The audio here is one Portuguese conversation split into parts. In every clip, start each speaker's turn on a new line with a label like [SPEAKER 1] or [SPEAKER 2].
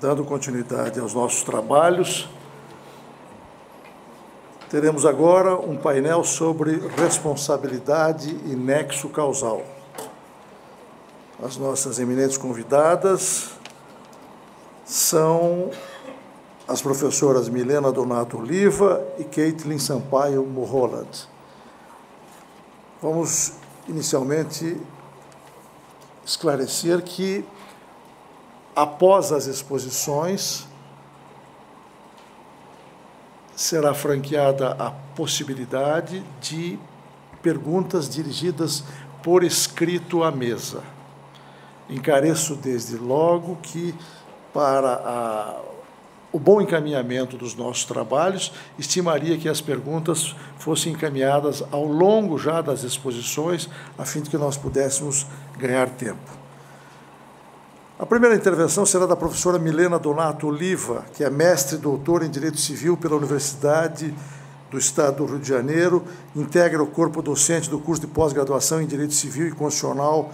[SPEAKER 1] Dando continuidade aos nossos trabalhos, teremos agora um painel sobre responsabilidade e nexo causal. As nossas eminentes convidadas são as professoras Milena Donato Oliva e Caitlin Sampaio Mulholland. Vamos, inicialmente, esclarecer que, após as exposições, será franqueada a possibilidade de perguntas dirigidas por escrito à mesa. Encareço desde logo que, para o bom encaminhamento dos nossos trabalhos, estimaria que as perguntas fossem encaminhadas ao longo já das exposições, a fim de que nós pudéssemos ganhar tempo. A primeira intervenção será da professora Milena Donato Oliva, que é mestre e doutora em Direito Civil pela Universidade do Estado do Rio de Janeiro, integra o corpo docente do curso de pós-graduação em Direito Civil e Constitucional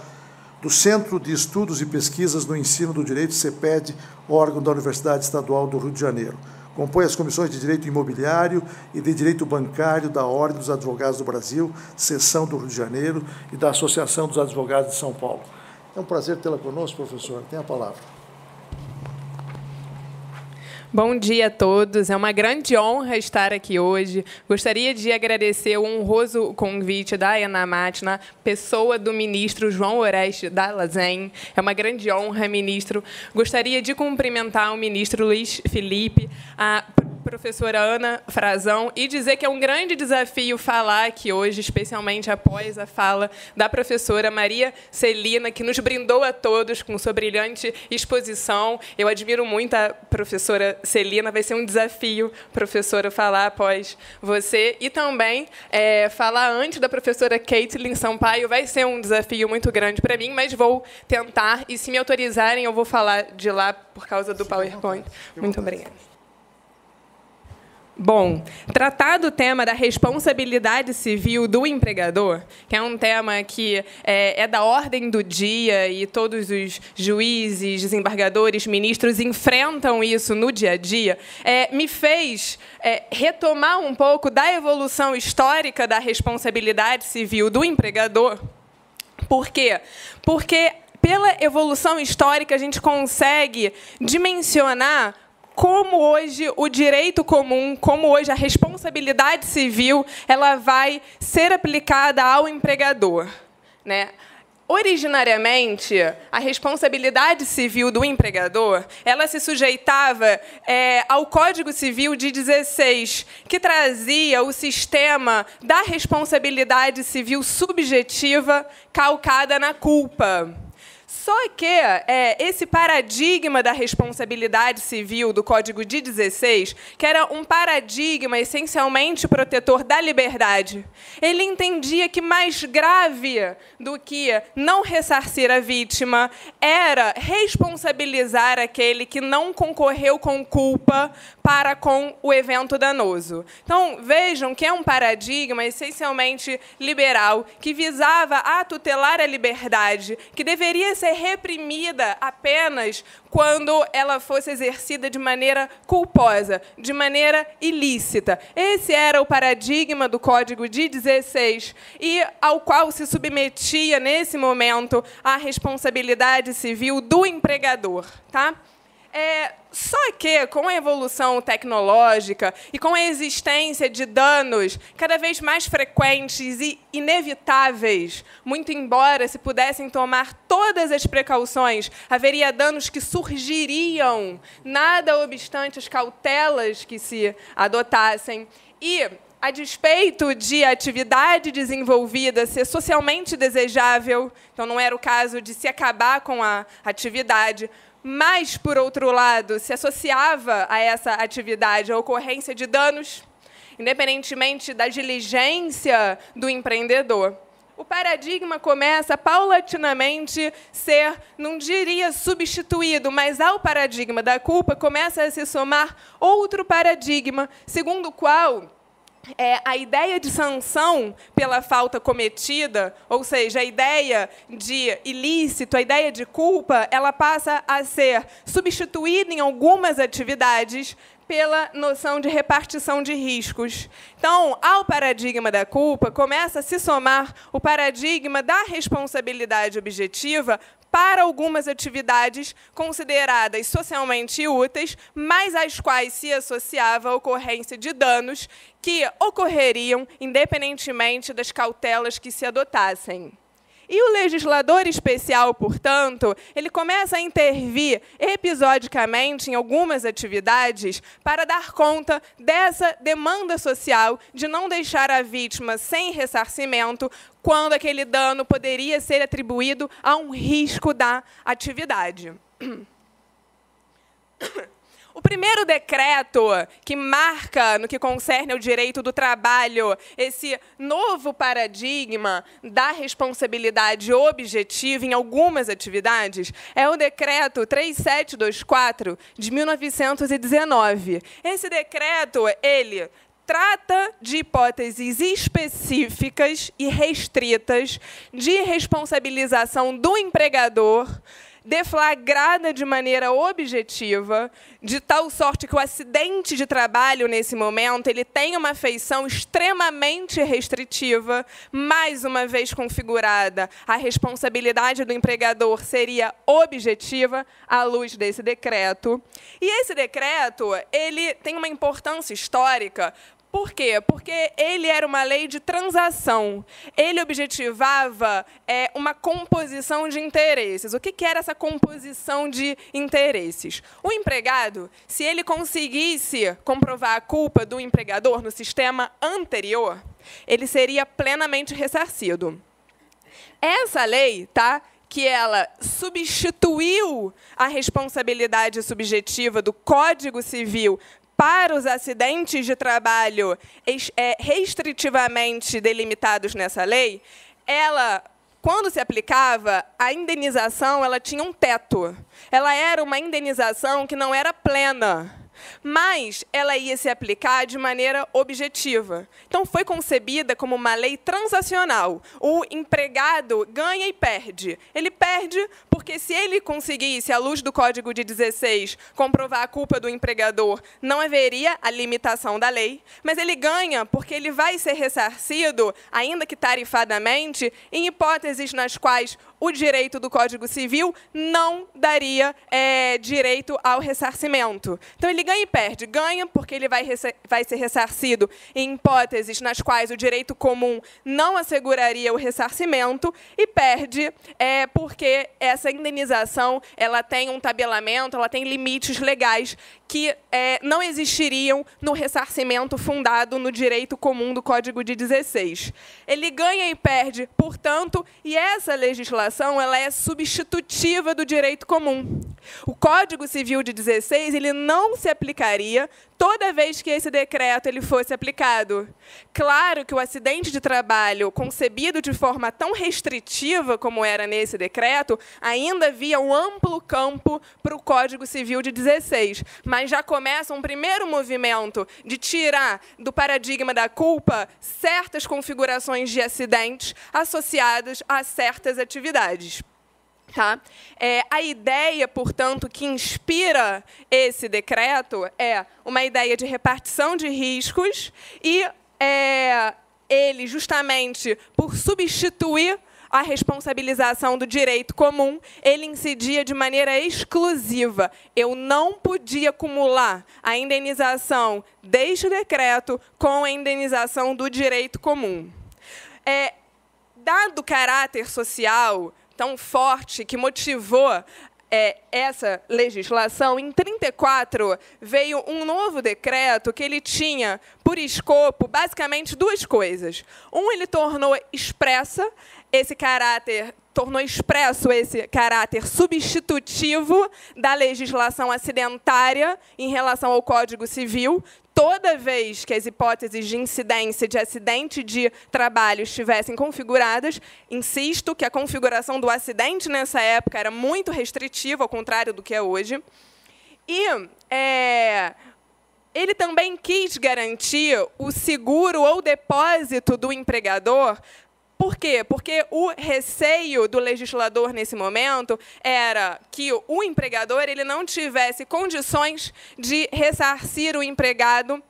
[SPEAKER 1] do Centro de Estudos e Pesquisas no Ensino do Direito, CEPED, órgão da Universidade Estadual do Rio de Janeiro. Compõe as comissões de Direito Imobiliário e de Direito Bancário da Ordem dos Advogados do Brasil, Seção do Rio de Janeiro, e da Associação dos Advogados de São Paulo. É um prazer tê-la conosco, professora. Tem a palavra.
[SPEAKER 2] Bom dia a todos. É uma grande honra estar aqui hoje. Gostaria de agradecer o honroso convite da ENAMAT, na pessoa do ministro João Oreste Dallazen. É uma grande honra, ministro. Gostaria de cumprimentar o ministro Luiz Felipe, a professora Ana Frazão, e dizer que é um grande desafio falar aqui hoje, especialmente após a fala da professora Maria Celina, que nos brindou a todos com sua brilhante exposição. Eu admiro muito a professora Celina, vai ser um desafio, professora, falar após você. E também falar antes da professora Caitlin Sampaio vai ser um desafio muito grande para mim, mas vou tentar, e se me autorizarem, eu vou falar de lá por causa do PowerPoint. Muito obrigada. Bom, tratado o tema da responsabilidade civil do empregador, que é um tema que é da ordem do dia e todos os juízes, desembargadores, ministros enfrentam isso no dia a dia, me fez retomar um pouco da evolução histórica da responsabilidade civil do empregador. Por quê? Porque, pela evolução histórica, a gente consegue dimensionar como hoje o direito comum, como hoje a responsabilidade civil, ela vai ser aplicada ao empregador, né? Originariamente, a responsabilidade civil do empregador, ela se sujeitava ao Código Civil de 16, que trazia o sistema da responsabilidade civil subjetiva calcada na culpa. Só que esse paradigma da responsabilidade civil do Código de 16, que era um paradigma essencialmente protetor da liberdade, ele entendia que mais grave do que não ressarcir a vítima era responsabilizar aquele que não concorreu com culpa para com o evento danoso. Então, vejam que é um paradigma essencialmente liberal, que visava a tutelar a liberdade, que deveria ser reprimida apenas quando ela fosse exercida de maneira culposa, de maneira ilícita. Esse era o paradigma do Código de 16 e ao qual se submetia, nesse momento, a responsabilidade civil do empregador. Tá? Só que, com a evolução tecnológica e com a existência de danos cada vez mais frequentes e inevitáveis, muito embora se pudessem tomar todas as precauções, haveria danos que surgiriam, nada obstante as cautelas que se adotassem. E, a despeito de atividade desenvolvida ser socialmente desejável, então não era o caso de se acabar com a atividade, mas, por outro lado, se associava a essa atividade a ocorrência de danos, independentemente da diligência do empreendedor. O paradigma começa paulatinamente ser, não diria substituído, mas ao paradigma da culpa começa a se somar outro paradigma, segundo o qual a ideia de sanção pela falta cometida, ou seja, a ideia de ilícito, a ideia de culpa, ela passa a ser substituída em algumas atividades pela noção de repartição de riscos. Então, ao paradigma da culpa, começa a se somar o paradigma da responsabilidade objetiva para algumas atividades consideradas socialmente úteis, mas às quais se associava a ocorrência de danos que ocorreriam independentemente das cautelas que se adotassem. E o legislador especial, portanto, ele começa a intervir episodicamente em algumas atividades para dar conta dessa demanda social de não deixar a vítima sem ressarcimento quando aquele dano poderia ser atribuído a um risco da atividade. O primeiro decreto que marca, no que concerne ao direito do trabalho, esse novo paradigma da responsabilidade objetiva em algumas atividades, é o decreto 3724, de 1919. Esse decreto, ele trata de hipóteses específicas e restritas de responsabilização do empregador, deflagrada de maneira objetiva, de tal sorte que o acidente de trabalho, nesse momento, ele tem uma feição extremamente restritiva. Mais uma vez configurada, a responsabilidade do empregador seria objetiva à luz desse decreto. E esse decreto, ele tem uma importância histórica. Por quê? Porque ele era uma lei de transação. Ele objetivava uma composição de interesses. O que era essa composição de interesses? O empregado, se ele conseguisse comprovar a culpa do empregador no sistema anterior, ele seria plenamente ressarcido. Essa lei, que ela substituiu a responsabilidade subjetiva do Código Civil para os acidentes de trabalho restritivamente delimitados nessa lei, ela, quando se aplicava, a indenização ela tinha um teto. Ela era uma indenização que não era plena, mas ela ia se aplicar de maneira objetiva. Então, foi concebida como uma lei transacional. O empregado ganha e perde. Ele perde porque, se ele conseguisse, à luz do Código de 16, comprovar a culpa do empregador, não haveria a limitação da lei, mas ele ganha porque ele vai ser ressarcido, ainda que tarifadamente, em hipóteses nas quais o direito do Código Civil não daria direito ao ressarcimento. Então, ele ganha e perde. Ganha porque ele vai ser ressarcido em hipóteses nas quais o direito comum não asseguraria o ressarcimento, e perde porque essa indenização ela tem um tabelamento, ela tem limites legais que não existiriam no ressarcimento fundado no direito comum do Código de 16. Ele ganha e perde, portanto, e essa legislação ela é substitutiva do direito comum. O Código Civil de 16 ele não se aplicaria toda vez que esse decreto ele fosse aplicado. Claro que o acidente de trabalho, concebido de forma tão restritiva como era nesse decreto, ainda havia um amplo campo para o Código Civil de 16, mas já começa um primeiro movimento de tirar do paradigma da culpa certas configurações de acidentes associadas a certas atividades. A ideia, portanto, que inspira esse decreto é uma ideia de repartição de riscos e ele, justamente por substituir a responsabilização do direito comum, ele incidia de maneira exclusiva. Eu não podia acumular a indenização deste decreto com a indenização do direito comum. Dado o caráter social tão forte que motivou essa legislação, em 1934 veio um novo decreto que ele tinha por escopo basicamente duas coisas. Ele tornou expresso esse caráter substitutivo da legislação acidentária em relação ao Código Civil. Toda vez que as hipóteses de incidência de acidente de trabalho estivessem configuradas, insisto que a configuração do acidente nessa época era muito restritiva, ao contrário do que é hoje. E ele também quis garantir o seguro ou depósito do empregador. Por quê? Porque o receio do legislador nesse momento era que o empregador ele não tivesse condições de ressarcir o empregado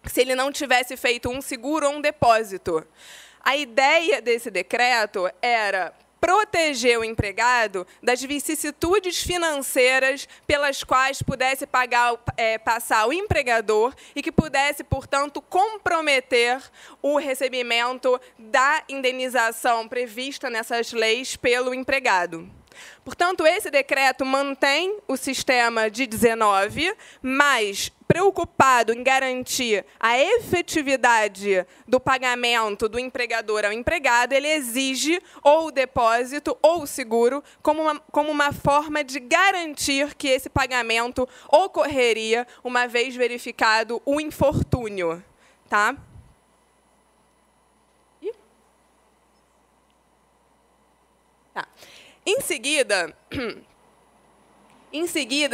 [SPEAKER 2] se ele não tivesse feito um seguro ou um depósito. A ideia desse decreto era proteger o empregado das vicissitudes financeiras pelas quais pudesse passar o empregador e que pudesse, portanto, comprometer o recebimento da indenização prevista nessas leis pelo empregado. Portanto, esse decreto mantém o sistema de 19, mas preocupado em garantir a efetividade do pagamento do empregador ao empregado, ele exige ou o depósito ou o seguro como uma forma de garantir que esse pagamento ocorreria uma vez verificado o infortúnio. Tá? Tá. Em seguida,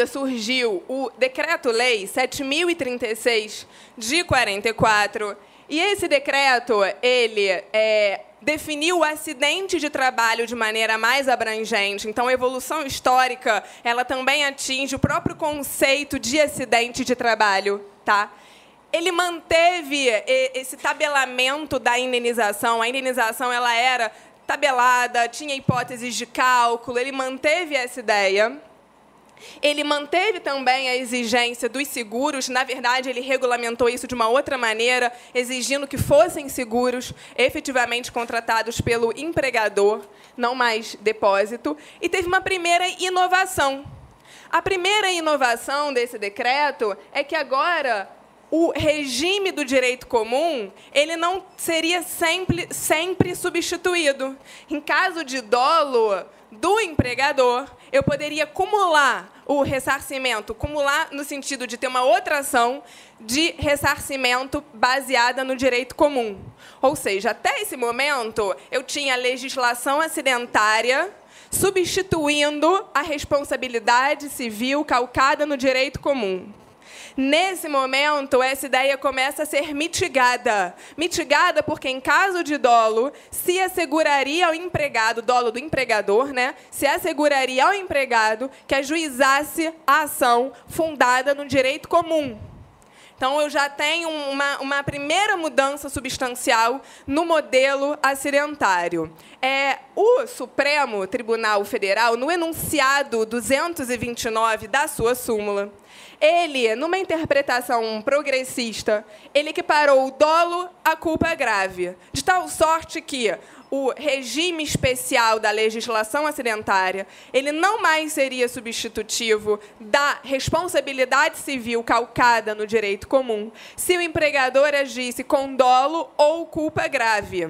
[SPEAKER 2] surgiu o Decreto-Lei 7.036, de 44, e esse decreto ele definiu o acidente de trabalho de maneira mais abrangente. Então, a evolução histórica ela também atinge o próprio conceito de acidente de trabalho. Tá? Ele manteve esse tabelamento da indenização. A indenização ela era tabelada, tinha hipóteses de cálculo, ele manteve essa ideia. Ele manteve também a exigência dos seguros. Na verdade, ele regulamentou isso de uma outra maneira, exigindo que fossem seguros efetivamente contratados pelo empregador, não mais depósito. E teve uma primeira inovação. A primeira inovação desse decreto é que agora o regime do direito comum ele não seria sempre substituído. Em caso de dolo do empregador, eu poderia acumular o ressarcimento, acumular no sentido de ter uma outra ação de ressarcimento baseada no direito comum. Ou seja, até esse momento, eu tinha a legislação acidentária substituindo a responsabilidade civil calcada no direito comum. Nesse momento, essa ideia começa a ser mitigada. Mitigada porque, em caso de dolo, se asseguraria ao empregado, dolo do empregador, né, se asseguraria ao empregado que ajuizasse a ação fundada no direito comum. Então, eu já tenho uma primeira mudança substancial no modelo acidentário. O Supremo Tribunal Federal, no enunciado 229 da sua súmula, ele, numa interpretação progressista, ele equiparou o dolo à culpa grave, de tal sorte que o regime especial da legislação acidentária ele não mais seria substitutivo da responsabilidade civil calcada no direito comum se o empregador agisse com dolo ou culpa grave.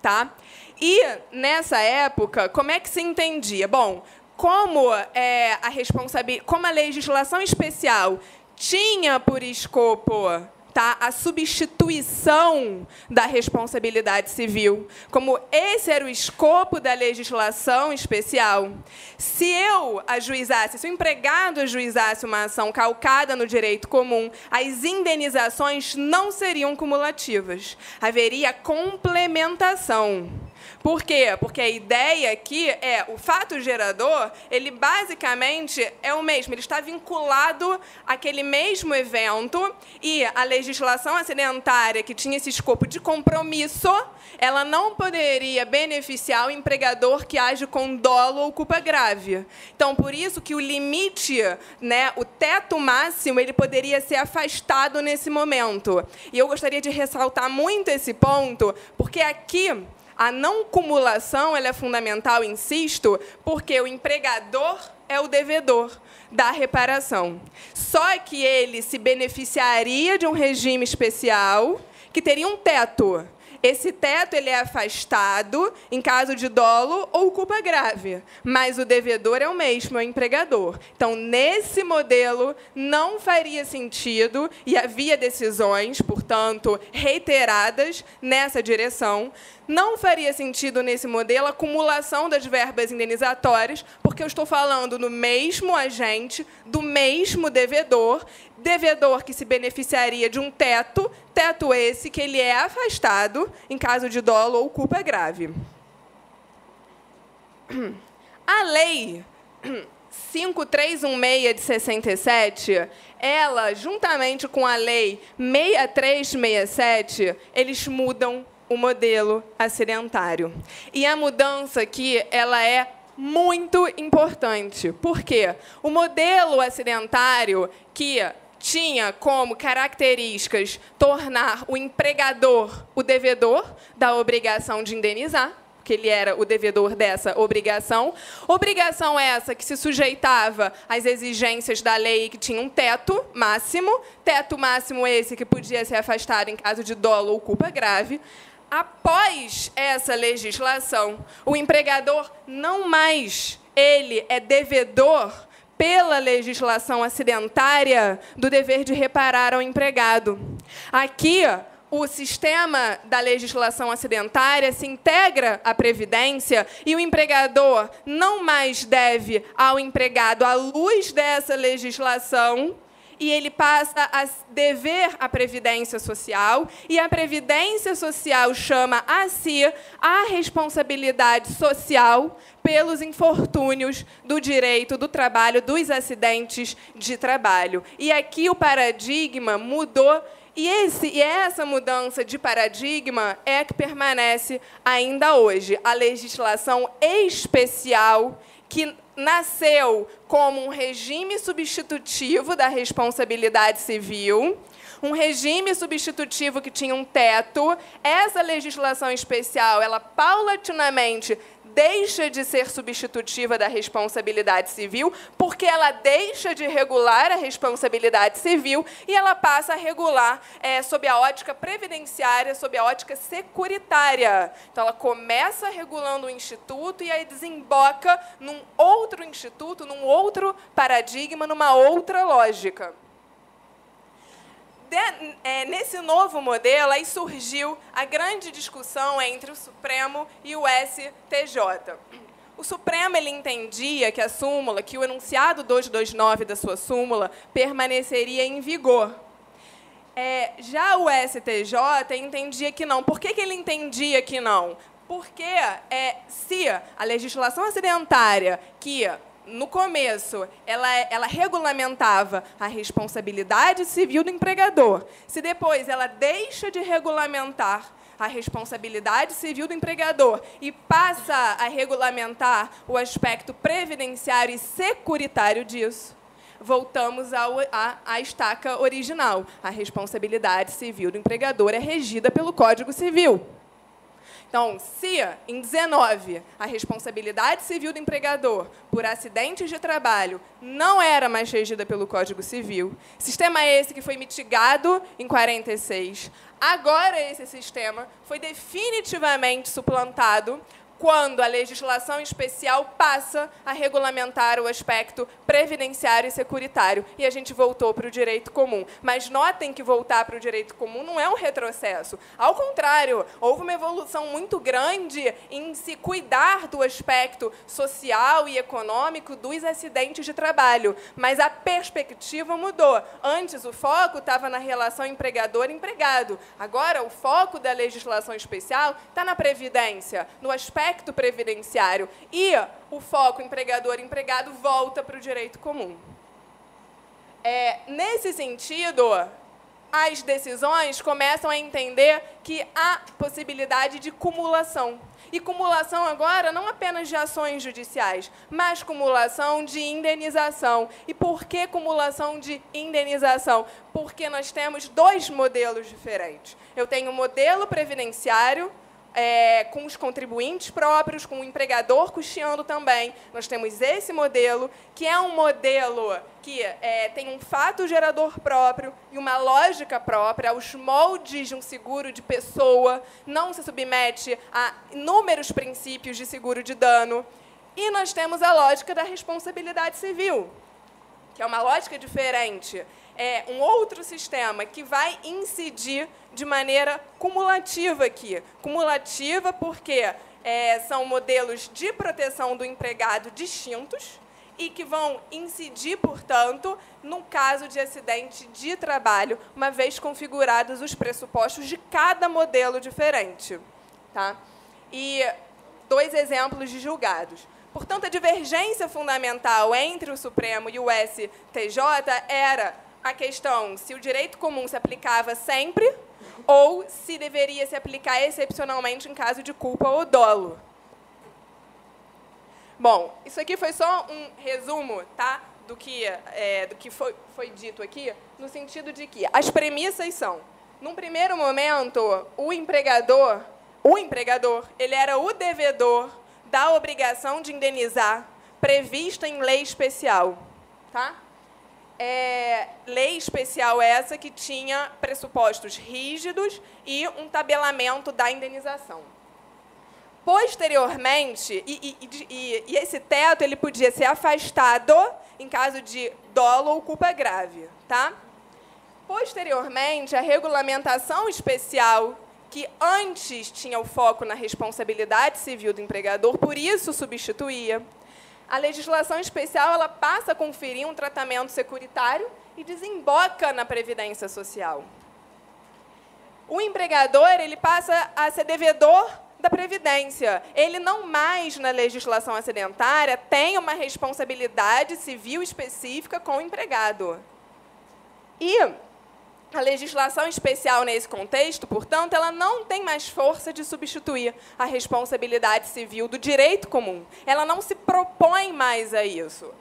[SPEAKER 2] Tá? E, nessa época, como é que se entendia? Bom, como a legislação especial tinha por escopo a substituição da responsabilidade civil, como esse era o escopo da legislação especial, se o empregado ajuizasse uma ação calcada no direito comum, as indenizações não seriam cumulativas, haveria complementação. Por quê? Porque a ideia aqui é o fato gerador, ele basicamente é o mesmo, ele está vinculado àquele mesmo evento e a legislação acidentária que tinha esse escopo de compromisso, ela não poderia beneficiar o empregador que age com dolo ou culpa grave. Então, por isso que o limite, né, o teto máximo, ele poderia ser afastado nesse momento. E eu gostaria de ressaltar muito esse ponto, porque aqui a não cumulação ela é fundamental, insisto, porque o empregador é o devedor da reparação. Só que ele se beneficiaria de um regime especial que teria um teto. Esse teto ele é afastado em caso de dolo ou culpa grave, mas o devedor é o mesmo, é o empregador. Então, nesse modelo, não faria sentido, e havia decisões, portanto, reiteradas nessa direção, não faria sentido, nesse modelo, a acumulação das verbas indenizatórias, porque eu estou falando do mesmo agente, do mesmo devedor, devedor que se beneficiaria de um teto esse que ele é afastado em caso de dolo ou culpa grave. A Lei 5316 de 67, ela, juntamente com a Lei 6367, eles mudam o modelo acidentário. E a mudança aqui, ela é muito importante. Por quê? O modelo acidentário, que tinha como características tornar o empregador o devedor da obrigação de indenizar, que ele era o devedor dessa obrigação. Obrigação essa que se sujeitava às exigências da lei, que tinha um teto máximo esse que podia ser afastado em caso de dolo ou culpa grave. Após essa legislação, o empregador não mais ele é devedor pela legislação acidentária do dever de reparar ao empregado. Aqui, o sistema da legislação acidentária se integra à Previdência e o empregador não mais deve ao empregado à luz dessa legislação, e ele passa a dever à Previdência Social, e a Previdência Social chama a si a responsabilidade social pelos infortúnios do direito do trabalho, dos acidentes de trabalho. E aqui o paradigma mudou, e essa mudança de paradigma é a que permanece ainda hoje. A legislação especial que nasceu como um regime substitutivo da responsabilidade civil, um regime substitutivo que tinha um teto. Essa legislação especial, ela paulatinamente deixa de ser substitutiva da responsabilidade civil, porque ela deixa de regular a responsabilidade civil e ela passa a regular sob a ótica previdenciária, sob a ótica securitária. Então, ela começa regulando o instituto e aí desemboca num outro instituto, num outro paradigma, numa outra lógica. Nesse novo modelo, aí surgiu a grande discussão entre o Supremo e o STJ. O Supremo ele entendia que a súmula, que o enunciado 229 da sua súmula, permaneceria em vigor. Já o STJ entendia que não. Por que ele entendia que não? Porque se a legislação acidentária, que no começo, ela regulamentava a responsabilidade civil do empregador. Se depois ela deixa de regulamentar a responsabilidade civil do empregador e passa a regulamentar o aspecto previdenciário e securitário disso, voltamos à estaca original. A responsabilidade civil do empregador é regida pelo Código Civil. Então, se, em 19, a responsabilidade civil do empregador por acidentes de trabalho não era mais regida pelo Código Civil, sistema esse que foi mitigado em 46, agora esse sistema foi definitivamente suplantado quando a legislação especial passa a regulamentar o aspecto previdenciário e securitário. E a gente voltou para o direito comum. Mas notem que voltar para o direito comum não é um retrocesso. Ao contrário, houve uma evolução muito grande em se cuidar do aspecto social e econômico dos acidentes de trabalho. Mas a perspectiva mudou. Antes, o foco estava na relação empregador-empregado. Agora, o foco da legislação especial está na previdência, no aspecto previdenciário, e o foco empregador-empregado volta para o direito comum. Nesse sentido, as decisões começam a entender que há possibilidade de cumulação. E cumulação agora não apenas de ações judiciais, mas cumulação de indenização. E por que cumulação de indenização? Porque nós temos dois modelos diferentes. Eu tenho o modelo previdenciário, com os contribuintes próprios, com o empregador custeando também. Nós temos esse modelo, que é um modelo que tem um fato gerador próprio e uma lógica própria, aos moldes de um seguro de pessoa, não se submete a inúmeros princípios de seguro de dano. E nós temos a lógica da responsabilidade civil, que é uma lógica diferente. É um outro sistema que vai incidir de maneira cumulativa aqui. Cumulativa porque são modelos de proteção do empregado distintos e que vão incidir, portanto, no caso de acidente de trabalho, uma vez configurados os pressupostos de cada modelo diferente. Tá? E 2 exemplos de julgados. Portanto, a divergência fundamental entre o Supremo e o STJ era a questão se o direito comum se aplicava sempre ou se deveria se aplicar excepcionalmente em caso de culpa ou dolo. Bom, isso aqui foi só um resumo, tá, do que foi dito aqui, no sentido de que as premissas são, num primeiro momento, o empregador, ele era o devedor da obrigação de indenizar prevista em lei especial. Tá? Lei especial essa que tinha pressupostos rígidos e um tabelamento da indenização. Posteriormente, esse teto ele podia ser afastado em caso de dolo ou culpa grave. Tá? Posteriormente, a regulamentação especial, que antes tinha o foco na responsabilidade civil do empregador, por isso substituía. A legislação especial ela passa a conferir um tratamento securitário e desemboca na Previdência Social. O empregador ele passa a ser devedor da Previdência. Ele não mais, na legislação acidentária, tem uma responsabilidade civil específica com o empregado. E a legislação especial, nesse contexto, portanto, ela não tem mais força de substituir a responsabilidade civil do direito comum. Ela não se propõe mais a isso.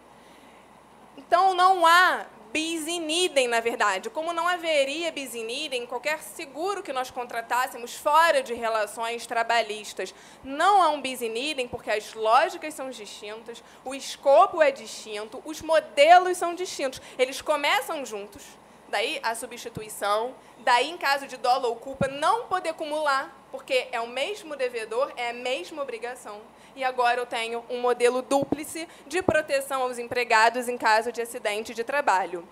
[SPEAKER 2] Então, não há bis in idem, na verdade, como não haveria bis in idem em qualquer seguro que nós contratássemos fora de relações trabalhistas. Não há um bis in idem porque as lógicas são distintas, o escopo é distinto, os modelos são distintos. Eles começam juntos, daí a substituição, daí, em caso de dolo ou culpa, não poder acumular, porque é o mesmo devedor, é a mesma obrigação. E agora eu tenho um modelo dúplice de proteção aos empregados em caso de acidente de trabalho.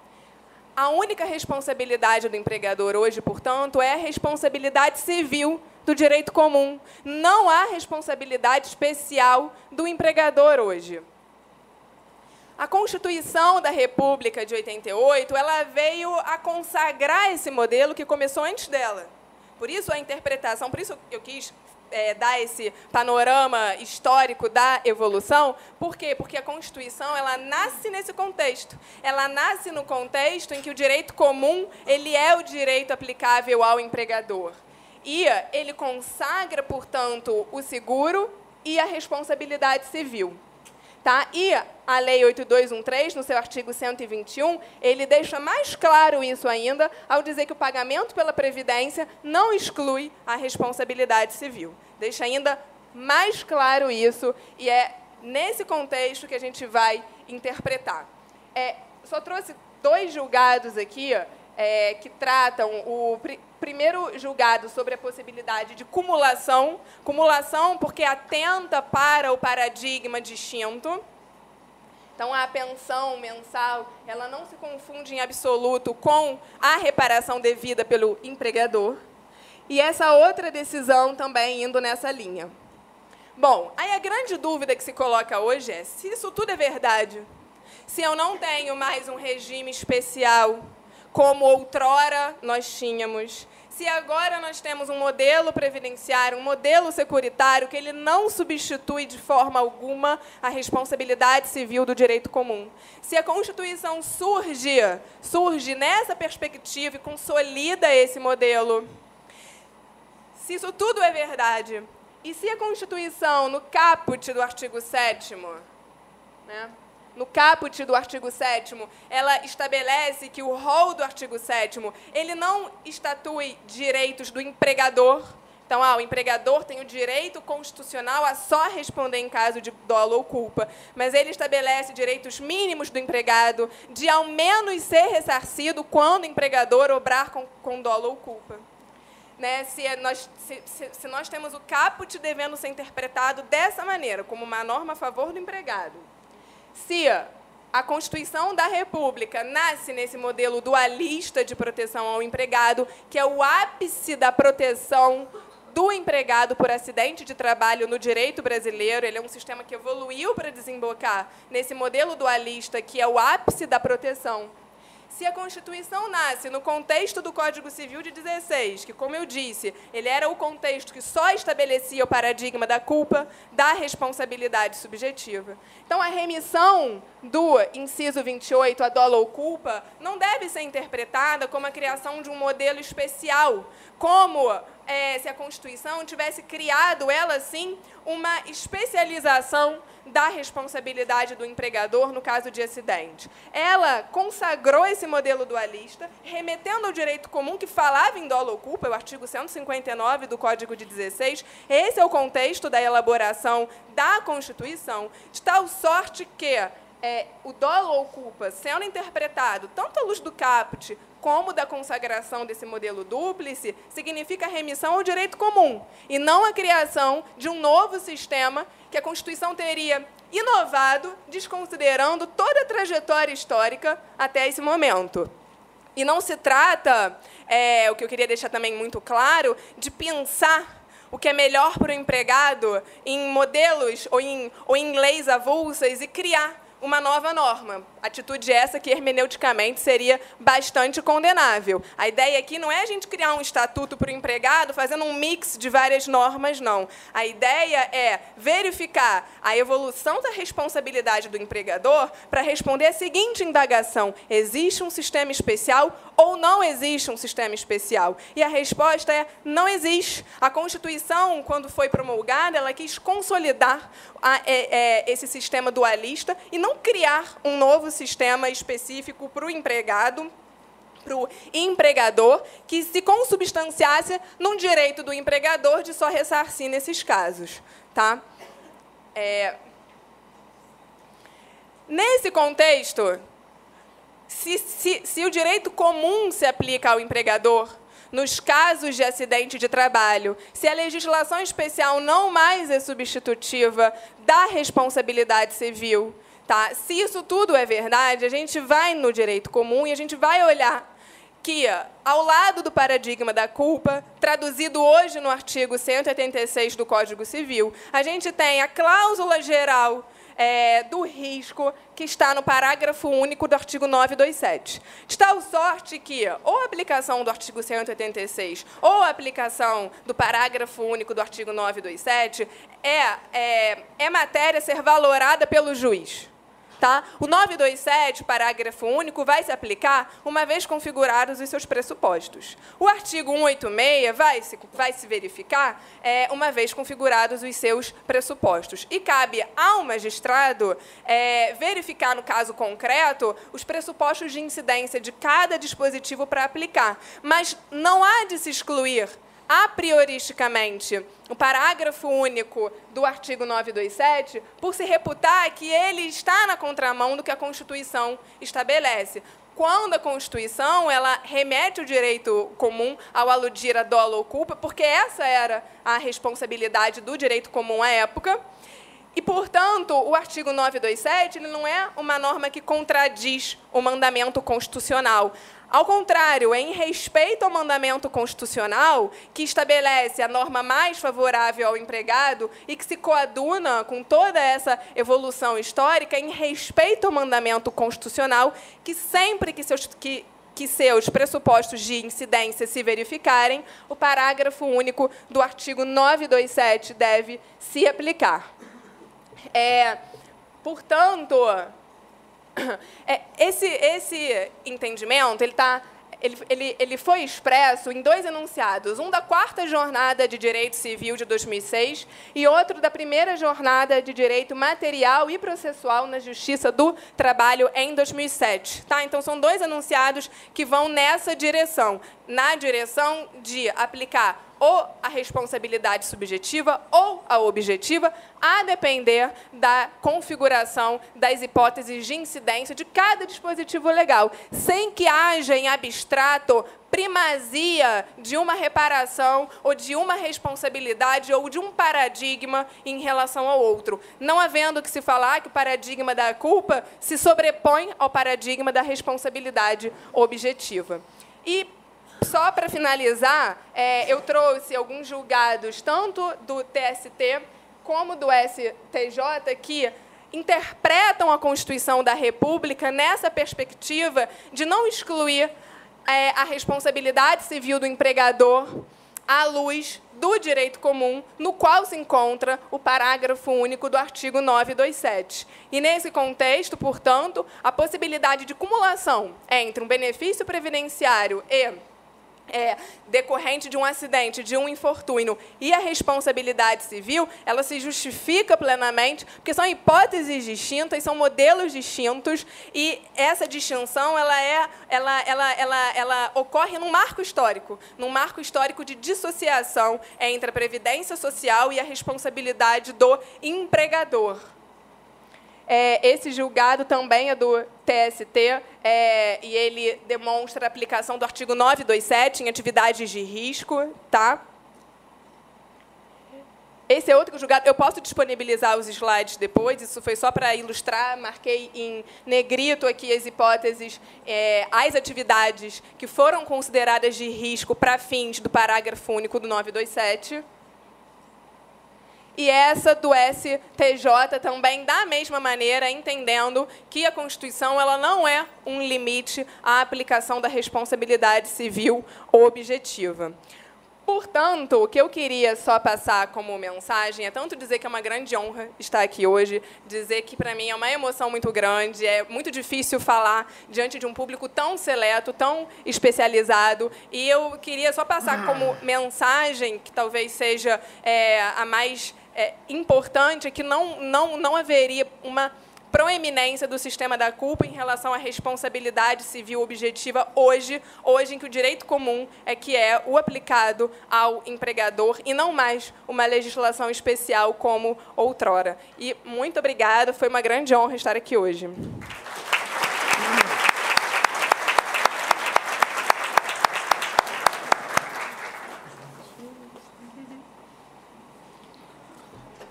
[SPEAKER 2] A única responsabilidade do empregador hoje, portanto, é a responsabilidade civil do direito comum. Não há responsabilidade especial do empregador hoje. A Constituição da República de 88, ela veio a consagrar esse modelo que começou antes dela. Por isso a interpretação, por isso eu quis dar esse panorama histórico da evolução. Por quê? Porque a Constituição ela nasce nesse contexto. Ela nasce no contexto em que o direito comum ele é o direito aplicável ao empregador. E ele consagra, portanto, o seguro e a responsabilidade civil. Tá? E a Lei 8213, no seu artigo 121, ele deixa mais claro isso ainda, ao dizer que o pagamento pela Previdência não exclui a responsabilidade civil. Deixa ainda mais claro isso, e é nesse contexto que a gente vai interpretar. Só trouxe 2 julgados aqui, que tratam o primeiro julgado sobre a possibilidade de cumulação porque atenta para o paradigma distinto. Então, a pensão mensal ela não se confunde em absoluto com a reparação devida pelo empregador. E essa outra decisão também indo nessa linha. Bom, aí a grande dúvida que se coloca hoje é se isso tudo é verdade, se eu não tenho mais um regime especial como outrora nós tínhamos, se agora nós temos um modelo previdenciário, um modelo securitário, que ele não substitui de forma alguma a responsabilidade civil do direito comum. Se a Constituição surge nessa perspectiva e consolida esse modelo, se isso tudo é verdade, e se a Constituição, no caput do artigo 7º, né, no caput do artigo 7º, ela estabelece que o rol do artigo 7º, ele não estatui direitos do empregador. Então, o empregador tem o direito constitucional a só responder em caso de dolo ou culpa, mas ele estabelece direitos mínimos do empregado de, ao menos, ser ressarcido quando o empregador obrar com dolo ou culpa. Né? Se nós temos o caput devendo ser interpretado dessa maneira, como uma norma a favor do empregado, se a Constituição da República nasce nesse modelo dualista de proteção ao empregado, que é o ápice da proteção do empregado por acidente de trabalho no direito brasileiro. Ele é um sistema que evoluiu para desembocar nesse modelo dualista, que é o ápice da proteção. Se a Constituição nasce no contexto do Código Civil de 16, que, como eu disse, ele era o contexto que só estabelecia o paradigma da culpa, da responsabilidade subjetiva. Então, a remissão do inciso 28, a dolo ou culpa, não deve ser interpretada como a criação de um modelo especial, como se a Constituição tivesse criado, ela sim, uma especialização da responsabilidade do empregador no caso de acidente. Ela consagrou esse modelo dualista, remetendo ao direito comum que falava em dolo ou culpa, o artigo 159 do Código de 16. Esse é o contexto da elaboração da Constituição, de tal sorte que o dolo ou culpa, sendo interpretado tanto à luz do caput como da consagração desse modelo dúplice, significa remissão ao direito comum, e não a criação de um novo sistema que a Constituição teria inovado, desconsiderando toda a trajetória histórica até esse momento. E não se trata, o que eu queria deixar também muito claro, de pensar o que é melhor para o empregado em modelos ou em leis avulsas e criar uma nova norma. Atitude essa que, hermeneuticamente, seria bastante condenável. A ideia aqui não é a gente criar um estatuto para o empregado fazendo um mix de várias normas, não. A ideia é verificar a evolução da responsabilidade do empregador para responder a seguinte indagação: existe um sistema especial ou não existe um sistema especial? E a resposta é: não existe. A Constituição, quando foi promulgada, ela quis consolidar esse sistema dualista e não criar um novo sistema específico para o empregado, para o empregador, que se consubstanciasse num direito do empregador de só ressarcir nesses casos. Tá? Nesse contexto, se o direito comum se aplica ao empregador, nos casos de acidente de trabalho, se a legislação especial não mais é substitutiva da responsabilidade civil, tá? Se isso tudo é verdade, a gente vai no direito comum e a gente vai olhar que, ao lado do paradigma da culpa, traduzido hoje no artigo 186 do Código Civil, a gente tem a cláusula geral do risco, que está no parágrafo único do artigo 927. De tal sorte que ou a aplicação do artigo 186 ou a aplicação do parágrafo único do artigo 927 é matéria a ser valorada pelo juiz. Tá? O 927, parágrafo único, vai se aplicar uma vez configurados os seus pressupostos. O artigo 186 vai se verificar uma vez configurados os seus pressupostos. E cabe ao magistrado verificar, no caso concreto, os pressupostos de incidência de cada dispositivo para aplicar. Mas não há de se excluir a prioristicamente o parágrafo único do artigo 927 por se reputar que ele está na contramão do que a Constituição estabelece. Quando a Constituição ela remete o direito comum ao aludir a dolo ou culpa, porque essa era a responsabilidade do direito comum à época, e, portanto, o artigo 927 ele não é uma norma que contradiz o mandamento constitucional. Ao contrário, é em respeito ao mandamento constitucional que estabelece a norma mais favorável ao empregado e que se coaduna com toda essa evolução histórica em respeito ao mandamento constitucional, que sempre que seus pressupostos de incidência se verificarem, o parágrafo único do artigo 927 deve se aplicar. Portanto, esse entendimento ele foi expresso em dois enunciados, um da 4ª Jornada de Direito Civil de 2006 e outro da 1ª Jornada de Direito Material e Processual na Justiça do Trabalho em 2007. Tá? Então, são dois enunciados que vão nessa direção, na direção de aplicar ou a responsabilidade subjetiva ou a objetiva, a depender da configuração das hipóteses de incidência de cada dispositivo legal, sem que haja em abstrato primazia de uma reparação ou de uma responsabilidade ou de um paradigma em relação ao outro, não havendo que se falar que o paradigma da culpa se sobrepõe ao paradigma da responsabilidade objetiva. E só para finalizar, eu trouxe alguns julgados, tanto do TST como do STJ, que interpretam a Constituição da República nessa perspectiva de não excluir a responsabilidade civil do empregador à luz do direito comum, no qual se encontra o parágrafo único do artigo 927. E, nesse contexto, portanto, a possibilidade de cumulação entre um benefício previdenciário e decorrente de um acidente, de um infortúnio, e a responsabilidade civil, ela se justifica plenamente, porque são hipóteses distintas, são modelos distintos, e essa distinção ela ocorre num marco histórico de dissociação entre a previdência social e a responsabilidade do empregador. Esse julgado também é do TST, e ele demonstra a aplicação do artigo 927 em atividades de risco. Tá? Esse é outro julgado. Eu posso disponibilizar os slides depois, isso foi só para ilustrar. Marquei em negrito aqui as hipóteses, as atividades que foram consideradas de risco para fins do parágrafo único do 927. E essa do STJ também, da mesma maneira, entendendo que a Constituição ela não é um limite à aplicação da responsabilidade civil objetiva. Portanto, o que eu queria só passar como mensagem é tanto dizer que é uma grande honra estar aqui hoje, dizer que, para mim, é uma emoção muito grande, é muito difícil falar diante de um público tão seleto, tão especializado, e eu queria só passar como mensagem, que talvez seja a mais importante, é que não haveria uma proeminência do sistema da culpa em relação à responsabilidade civil objetiva hoje em que o direito comum que é o aplicado ao empregador e não mais uma legislação especial como outrora. E muito obrigada, foi uma grande honra estar aqui hoje.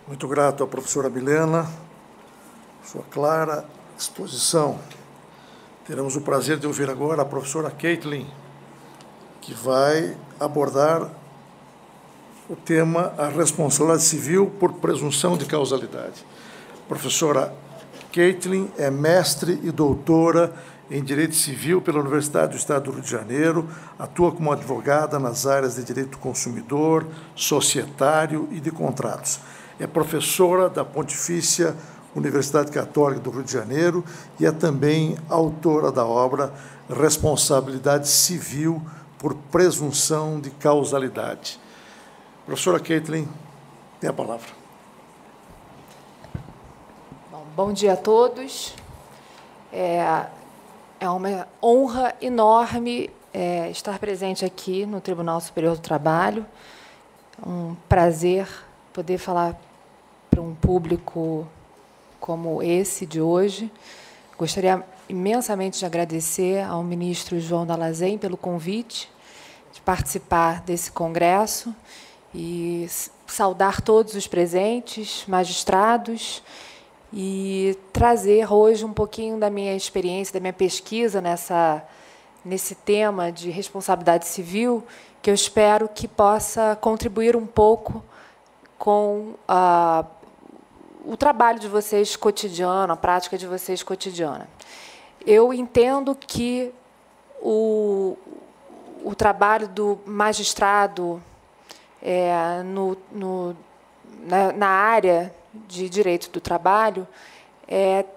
[SPEAKER 1] Muito grato à professora Milena, sua clara exposição. Teremos o prazer de ouvir agora a professora Caitlin, que vai abordar o tema a responsabilidade civil por presunção de causalidade. A professora Caitlin é mestre e doutora em Direito Civil pela Universidade do Estado do Rio de Janeiro, atua como advogada nas áreas de direito do consumidor, societário e de contratos. É professora da Pontifícia Universidade Católica do Rio de Janeiro e é também autora da obra Responsabilidade Civil por Presunção de Causalidade. Professora Caitlin, tem a palavra.
[SPEAKER 3] Bom dia a todos. É uma honra enorme estar presente aqui no Tribunal Superior do Trabalho. Um prazer poder falar para um público como esse de hoje. Gostaria imensamente de agradecer ao ministro João Dallazen pelo convite de participar desse congresso e saudar todos os presentes, magistrados, e trazer hoje um pouquinho da minha experiência, da minha pesquisa nesse tema de responsabilidade civil, que eu espero que possa contribuir um pouco com o trabalho de vocês cotidiano, a prática de vocês cotidiana. Eu entendo que o trabalho do magistrado na área de direito do trabalho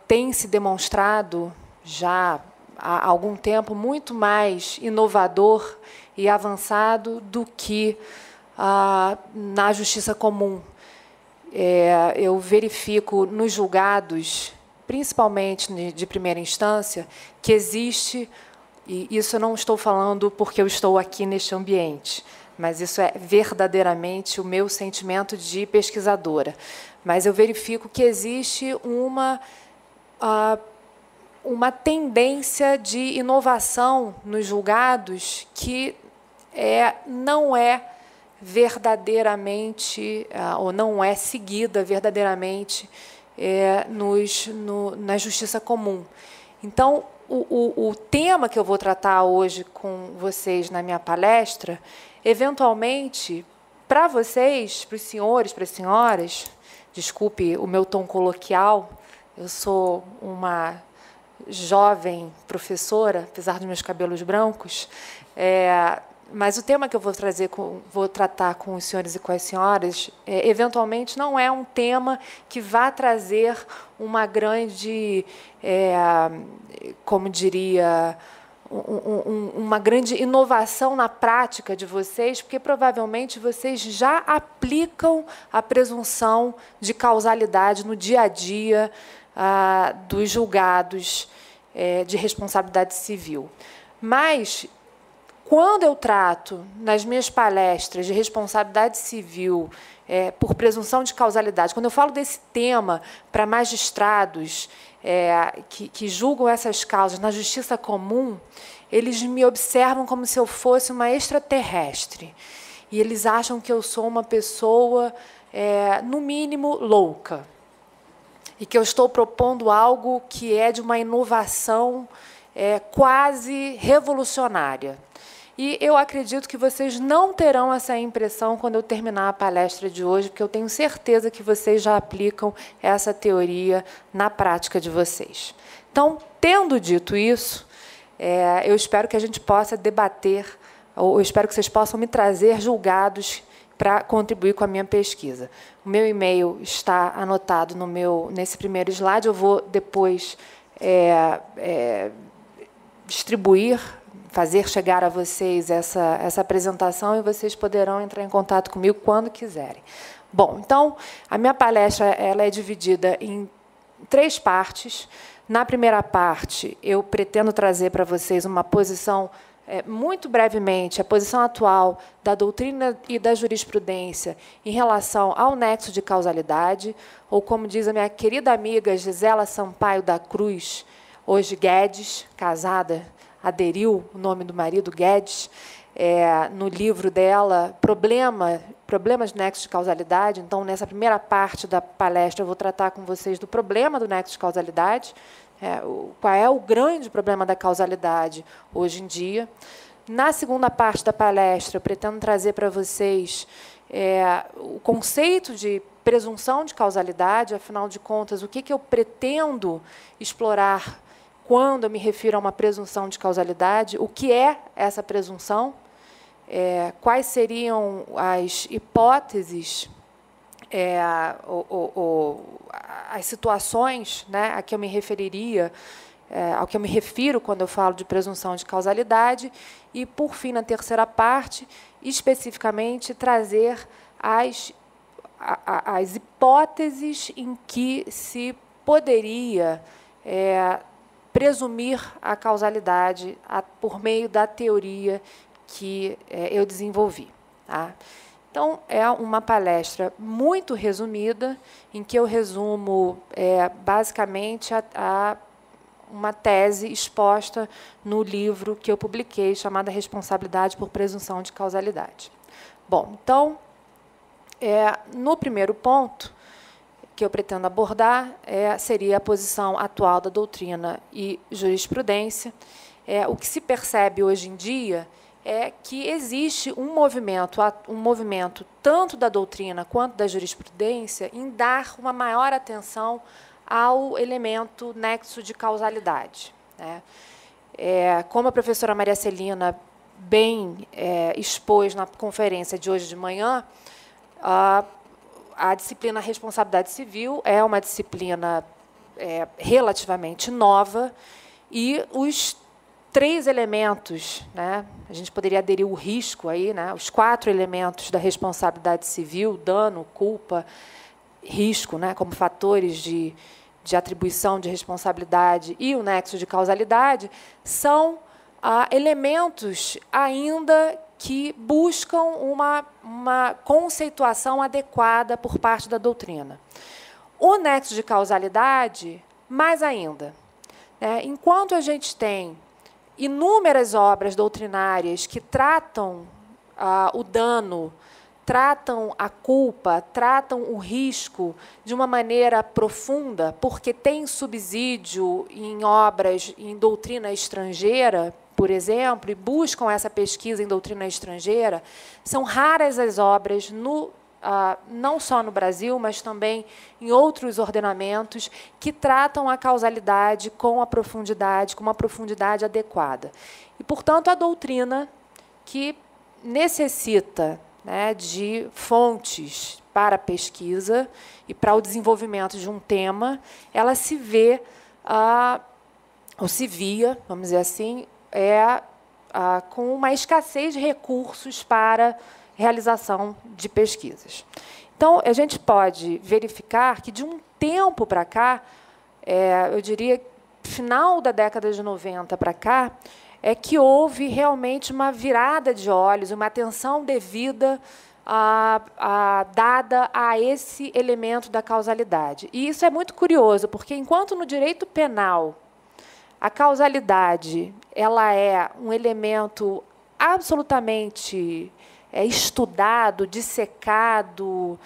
[SPEAKER 3] tem se demonstrado já há algum tempo muito mais inovador e avançado do que na justiça comum. Eu verifico nos julgados, principalmente de primeira instância, que existe, e isso eu não estou falando porque eu estou aqui neste ambiente, mas isso é verdadeiramente o meu sentimento de pesquisadora. Mas eu verifico que existe uma tendência de inovação nos julgados que não é verdadeiramente, ou não é seguida verdadeiramente na justiça comum. Então, o tema que eu vou tratar hoje com vocês na minha palestra, eventualmente, para vocês, para os senhores, para as senhoras, desculpe o meu tom coloquial, eu sou uma jovem professora, apesar dos meus cabelos brancos, mas o tema que eu vou tratar com os senhores e com as senhoras, eventualmente, não é um tema que vá trazer uma grande, como diria, uma grande inovação na prática de vocês, porque provavelmente vocês já aplicam a presunção de causalidade no dia a dia dos julgados de responsabilidade civil. Mas, quando eu trato, nas minhas palestras, de responsabilidade civil por presunção de causalidade, quando eu falo desse tema para magistrados que julgam essas causas na justiça comum, eles me observam como se eu fosse uma extraterrestre. E eles acham que eu sou uma pessoa, no mínimo, louca. E que eu estou propondo algo que é de uma inovação quase revolucionária. E eu acredito que vocês não terão essa impressão quando eu terminar a palestra de hoje, porque eu tenho certeza que vocês já aplicam essa teoria na prática de vocês. Então, tendo dito isso, eu espero que a gente possa debater, ou eu espero que vocês possam me trazer julgados para contribuir com a minha pesquisa. O meu e-mail está anotado nesse primeiro slide, eu vou depois distribuir, fazer chegar a vocês essa apresentação, e vocês poderão entrar em contato comigo quando quiserem. Bom, então, a minha palestra ela é dividida em 3 partes. Na primeira parte, eu pretendo trazer para vocês uma posição, muito brevemente, a posição atual da doutrina e da jurisprudência em relação ao nexo de causalidade, ou, como diz a minha querida amiga Gisela Sampaio da Cruz, hoje Guedes, casada, aderiu o nome do marido, Guedes, no livro dela, Problemas de Nexo de Causalidade. Então, nessa primeira parte da palestra, eu vou tratar com vocês do problema do nexo de causalidade, qual é o grande problema da causalidade hoje em dia. Na segunda parte da palestra, eu pretendo trazer para vocês o conceito de presunção de causalidade, afinal de contas, o que eu pretendo explorar quando eu me refiro a uma presunção de causalidade, o que é essa presunção, quais seriam as hipóteses, as situações, né, a que eu me referiria, ao que eu me refiro quando eu falo de presunção de causalidade, e, por fim, na terceira parte, especificamente, trazer as hipóteses em que se poderia presumir a causalidade por meio da teoria que eu desenvolvi. Tá? Então, é uma palestra muito resumida, em que eu resumo, basicamente, uma tese exposta no livro que eu publiquei, chamada Responsabilidade por Presunção de Causalidade. Bom, então, no primeiro ponto que eu pretendo abordar seria a posição atual da doutrina e jurisprudência. O que se percebe hoje em dia é que existe um movimento tanto da doutrina quanto da jurisprudência em dar uma maior atenção ao elemento nexo de causalidade. Né? Como a professora Maria Celina bem expôs na conferência de hoje de manhã, a disciplina Responsabilidade Civil é uma disciplina relativamente nova, e os 3 elementos, né, a gente poderia aderir o risco aí, né, os 4 elementos da responsabilidade civil, dano, culpa, risco, né, como fatores de atribuição de responsabilidade, e o nexo de causalidade, são elementos ainda que buscam uma conceituação adequada por parte da doutrina. O nexo de causalidade, mais ainda. Enquanto a gente tem inúmeras obras doutrinárias que tratam o dano tratam a culpa, tratam o risco de uma maneira profunda, porque tem subsídio em obras em doutrina estrangeira, por exemplo, e buscam essa pesquisa em doutrina estrangeira. São raras as obras, não só no Brasil, mas também em outros ordenamentos, que tratam a causalidade com uma profundidade adequada. E, portanto, a doutrina que necessita, né, de fontes para a pesquisa e para o desenvolvimento de um tema, ela se vê, ou se via, vamos dizer assim, com uma escassez de recursos para realização de pesquisas. Então, a gente pode verificar que, de um tempo para cá, eu diria, final da década de 90 para cá, é que houve realmente uma virada de olhos, uma atenção devida dada a esse elemento da causalidade. E isso é muito curioso, porque, enquanto no direito penal a causalidade ela é um elemento absolutamente estudado, dissecado,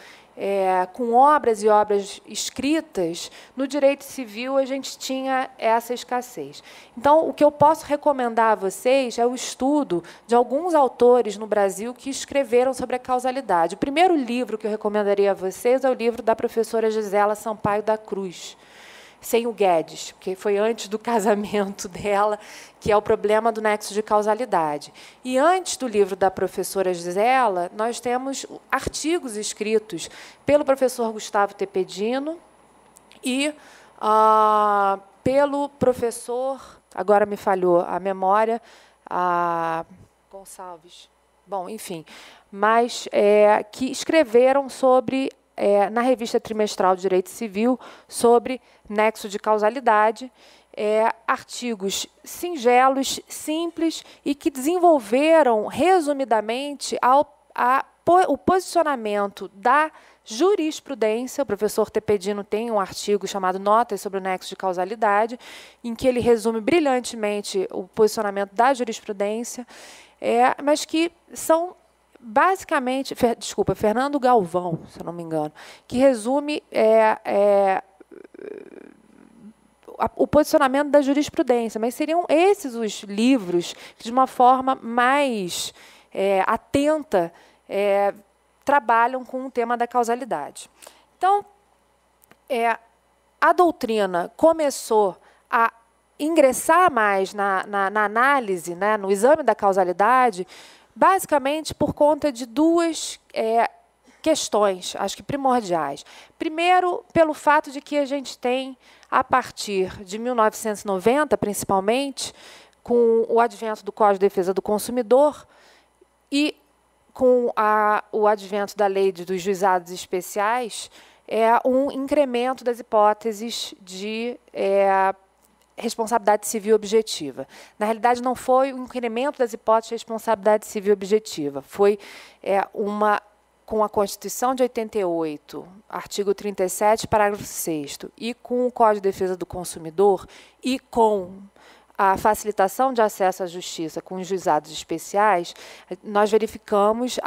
[SPEAKER 3] com obras e obras escritas, no direito civil a gente tinha essa escassez. Então, o que eu posso recomendar a vocês é o estudo de alguns autores no Brasil que escreveram sobre a causalidade. O primeiro livro que eu recomendaria a vocês é o livro da professora Gisela Sampaio da Cruz, Sem o Guedes, que foi antes do casamento dela, que é o problema do nexo de causalidade. E antes do livro da professora Gisela, nós temos artigos escritos pelo professor Gustavo Tepedino e pelo professor, agora me falhou a memória, Gonçalves. Bom, enfim, mas que escreveram sobre, na revista trimestral de Direito Civil, sobre nexo de causalidade, artigos singelos, simples, e que desenvolveram, resumidamente, o posicionamento da jurisprudência. O professor Tepedino tem um artigo chamado Notas sobre o nexo de causalidade, em que ele resume brilhantemente o posicionamento da jurisprudência, mas que são basicamente, Fernando Galvão, se eu não me engano, que resume o posicionamento da jurisprudência, mas seriam esses os livros que, de uma forma mais atenta, trabalham com o tema da causalidade. Então, a doutrina começou a ingressar mais na análise, né, no exame da causalidade, basicamente por conta de duas questões, acho que primordiais. Primeiro, pelo fato de que a gente tem, a partir de 1990, principalmente, com o advento do Código de Defesa do Consumidor e com o advento da lei dos juizados especiais, um incremento das hipóteses de responsabilidade civil objetiva. Na realidade, não foi um incremento das hipóteses de responsabilidade civil objetiva, foi com a Constituição de 88, artigo 37, parágrafo 6º, e com o Código de Defesa do Consumidor, e com a facilitação de acesso à justiça com os juizados especiais, nós verificamos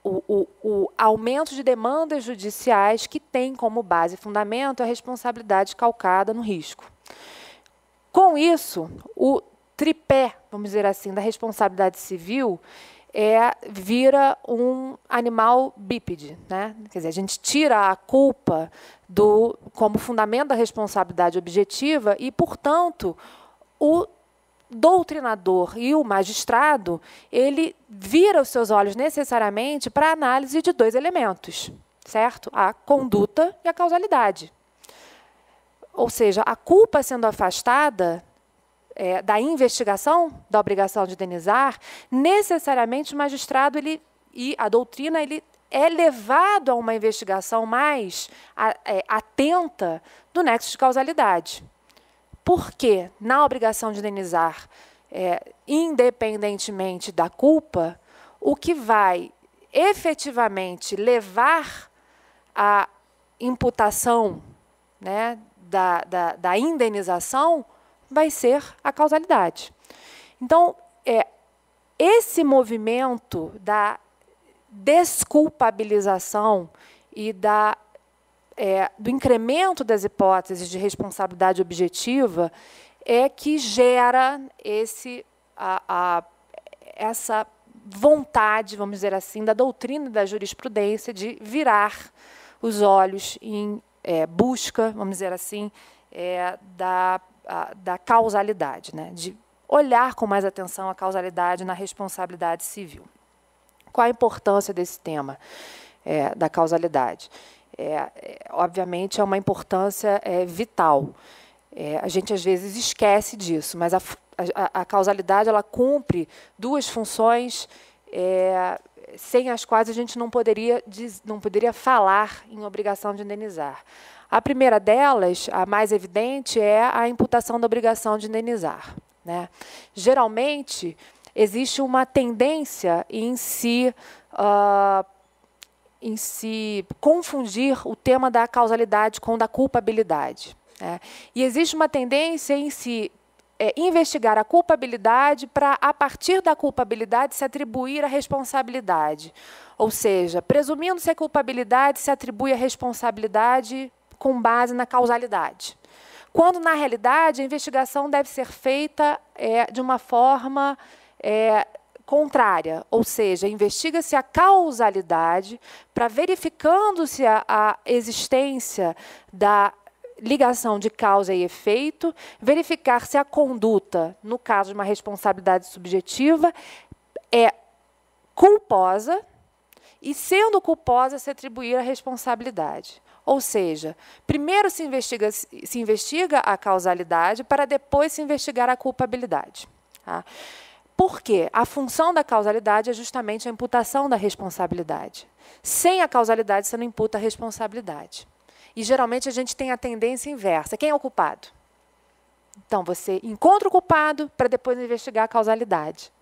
[SPEAKER 3] o aumento de demandas judiciais que tem como base e fundamento a responsabilidade calcada no risco. Com isso, o tripé, vamos dizer assim, da responsabilidade civil vira um animal bípede, né? Quer dizer, a gente tira a culpa como fundamento da responsabilidade objetiva e, portanto, o doutrinador e o magistrado, ele vira os seus olhos necessariamente para a análise de dois elementos, certo? A conduta e a causalidade. Ou seja, a culpa sendo afastada da investigação, da obrigação de indenizar, necessariamente o magistrado e a doutrina é levado a uma investigação mais atenta do nexo de causalidade. Porque, na obrigação de indenizar, independentemente da culpa, o que vai efetivamente levar à imputação, né, da indenização vai ser a causalidade. Então, esse movimento desculpabilização e do incremento das hipóteses de responsabilidade objetiva é que gera essa vontade, vamos dizer assim, da doutrina e da jurisprudência de virar os olhos em busca, vamos dizer assim, da causalidade, né? De olhar com mais atenção a causalidade na responsabilidade civil. Qual a importância desse tema da causalidade? Obviamente, é uma importância vital. A gente, às vezes, esquece disso, mas a causalidade ela cumpre duas funções sem as quais a gente não poderia falar em obrigação de indenizar. A primeira delas, a mais evidente, é a imputação da obrigação de indenizar, né? Geralmente, existe uma tendência em se confundir o tema da causalidade com o da culpabilidade, né? E existe uma tendência em se investigar a culpabilidade para, a partir da culpabilidade, se atribuir a responsabilidade. Ou seja, presumindo-se a culpabilidade, se atribui a responsabilidade com base na causalidade. Quando, na realidade, a investigação deve ser feita de uma forma contrária, ou seja, investiga-se a causalidade para, verificando-se a existência da ligação de causa e efeito, verificar se a conduta, no caso de uma responsabilidade subjetiva, é culposa e, sendo culposa, se atribuir a responsabilidade. Ou seja, primeiro se investiga a causalidade para depois se investigar a culpabilidade. Tá? Por quê? A função da causalidade é justamente a imputação da responsabilidade. Sem a causalidade, você não imputa a responsabilidade. E, geralmente, a gente tem a tendência inversa. Quem é o culpado? Então, você encontra o culpado para depois investigar a causalidade.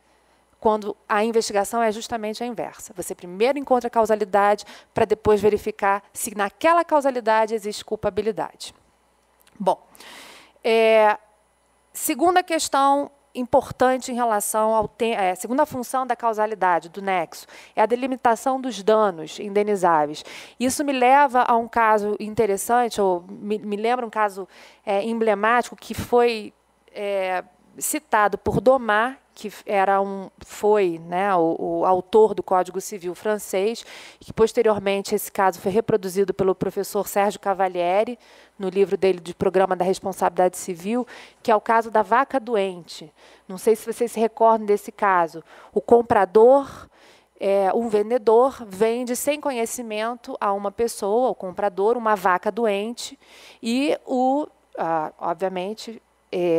[SPEAKER 3] Quando a investigação é justamente a inversa. Você primeiro encontra a causalidade para depois verificar se naquela causalidade existe culpabilidade. Bom, segunda questão importante em relação ao segunda função da causalidade, do nexo, é a delimitação dos danos indenizáveis. Isso me leva a um caso interessante, ou me lembra um caso emblemático que foi citado por Domar, que foi o autor do Código Civil francês, que posteriormente esse caso foi reproduzido pelo professor Sérgio Cavalieri, no livro dele de Programa da Responsabilidade Civil, que é o caso da vaca doente. Não sei se vocês se recordam desse caso. O comprador, um vendedor, vende sem conhecimento a uma pessoa, o comprador, uma vaca doente, e, obviamente,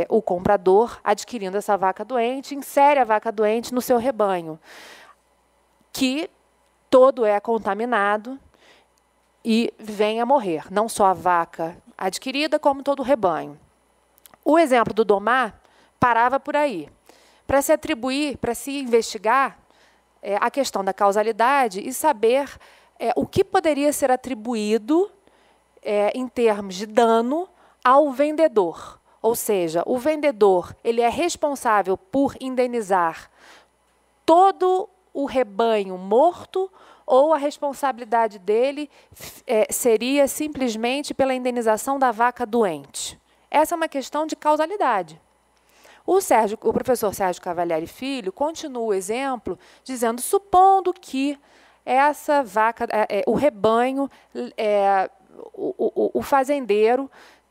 [SPEAKER 3] o comprador, adquirindo essa vaca doente, insere a vaca doente no seu rebanho, que todo é contaminado e vem a morrer, não só a vaca adquirida, como todo o rebanho. O exemplo do Domar parava por aí. Para se atribuir, para se investigar a questão da causalidade e saber o que poderia ser atribuído em termos de dano ao vendedor. Ou seja, o vendedor ele é responsável por indenizar todo o rebanho morto, ou a responsabilidade dele seria simplesmente pela indenização da vaca doente. Essa é uma questão de causalidade. O professor Sérgio Cavalieri Filho continua o exemplo dizendo, supondo que essa vaca, o rebanho, o fazendeiro,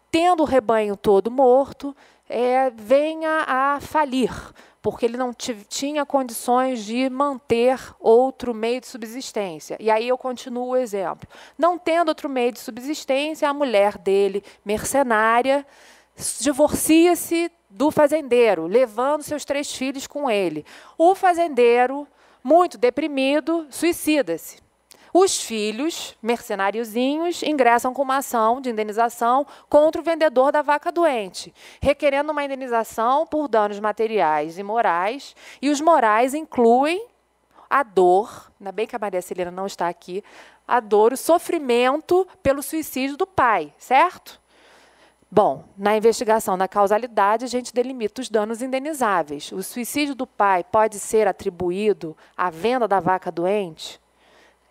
[SPEAKER 3] tendo o rebanho todo morto, venha a falir, porque ele não tinha condições de manter outro meio de subsistência. E aí eu continuo o exemplo. Não tendo outro meio de subsistência, a mulher dele, mercenária, divorcia-se do fazendeiro, levando seus 3 filhos com ele. O fazendeiro, muito deprimido, suicida-se. Os filhos, mercenáriozinhos, ingressam com uma ação de indenização contra o vendedor da vaca doente, requerendo uma indenização por danos materiais e morais, e os morais incluem a dor, ainda bem que a Maria Celina não está aqui, a dor, o sofrimento pelo suicídio do pai, certo? Bom, na investigação da causalidade, a gente delimita os danos indenizáveis. O suicídio do pai pode ser atribuído à venda da vaca doente?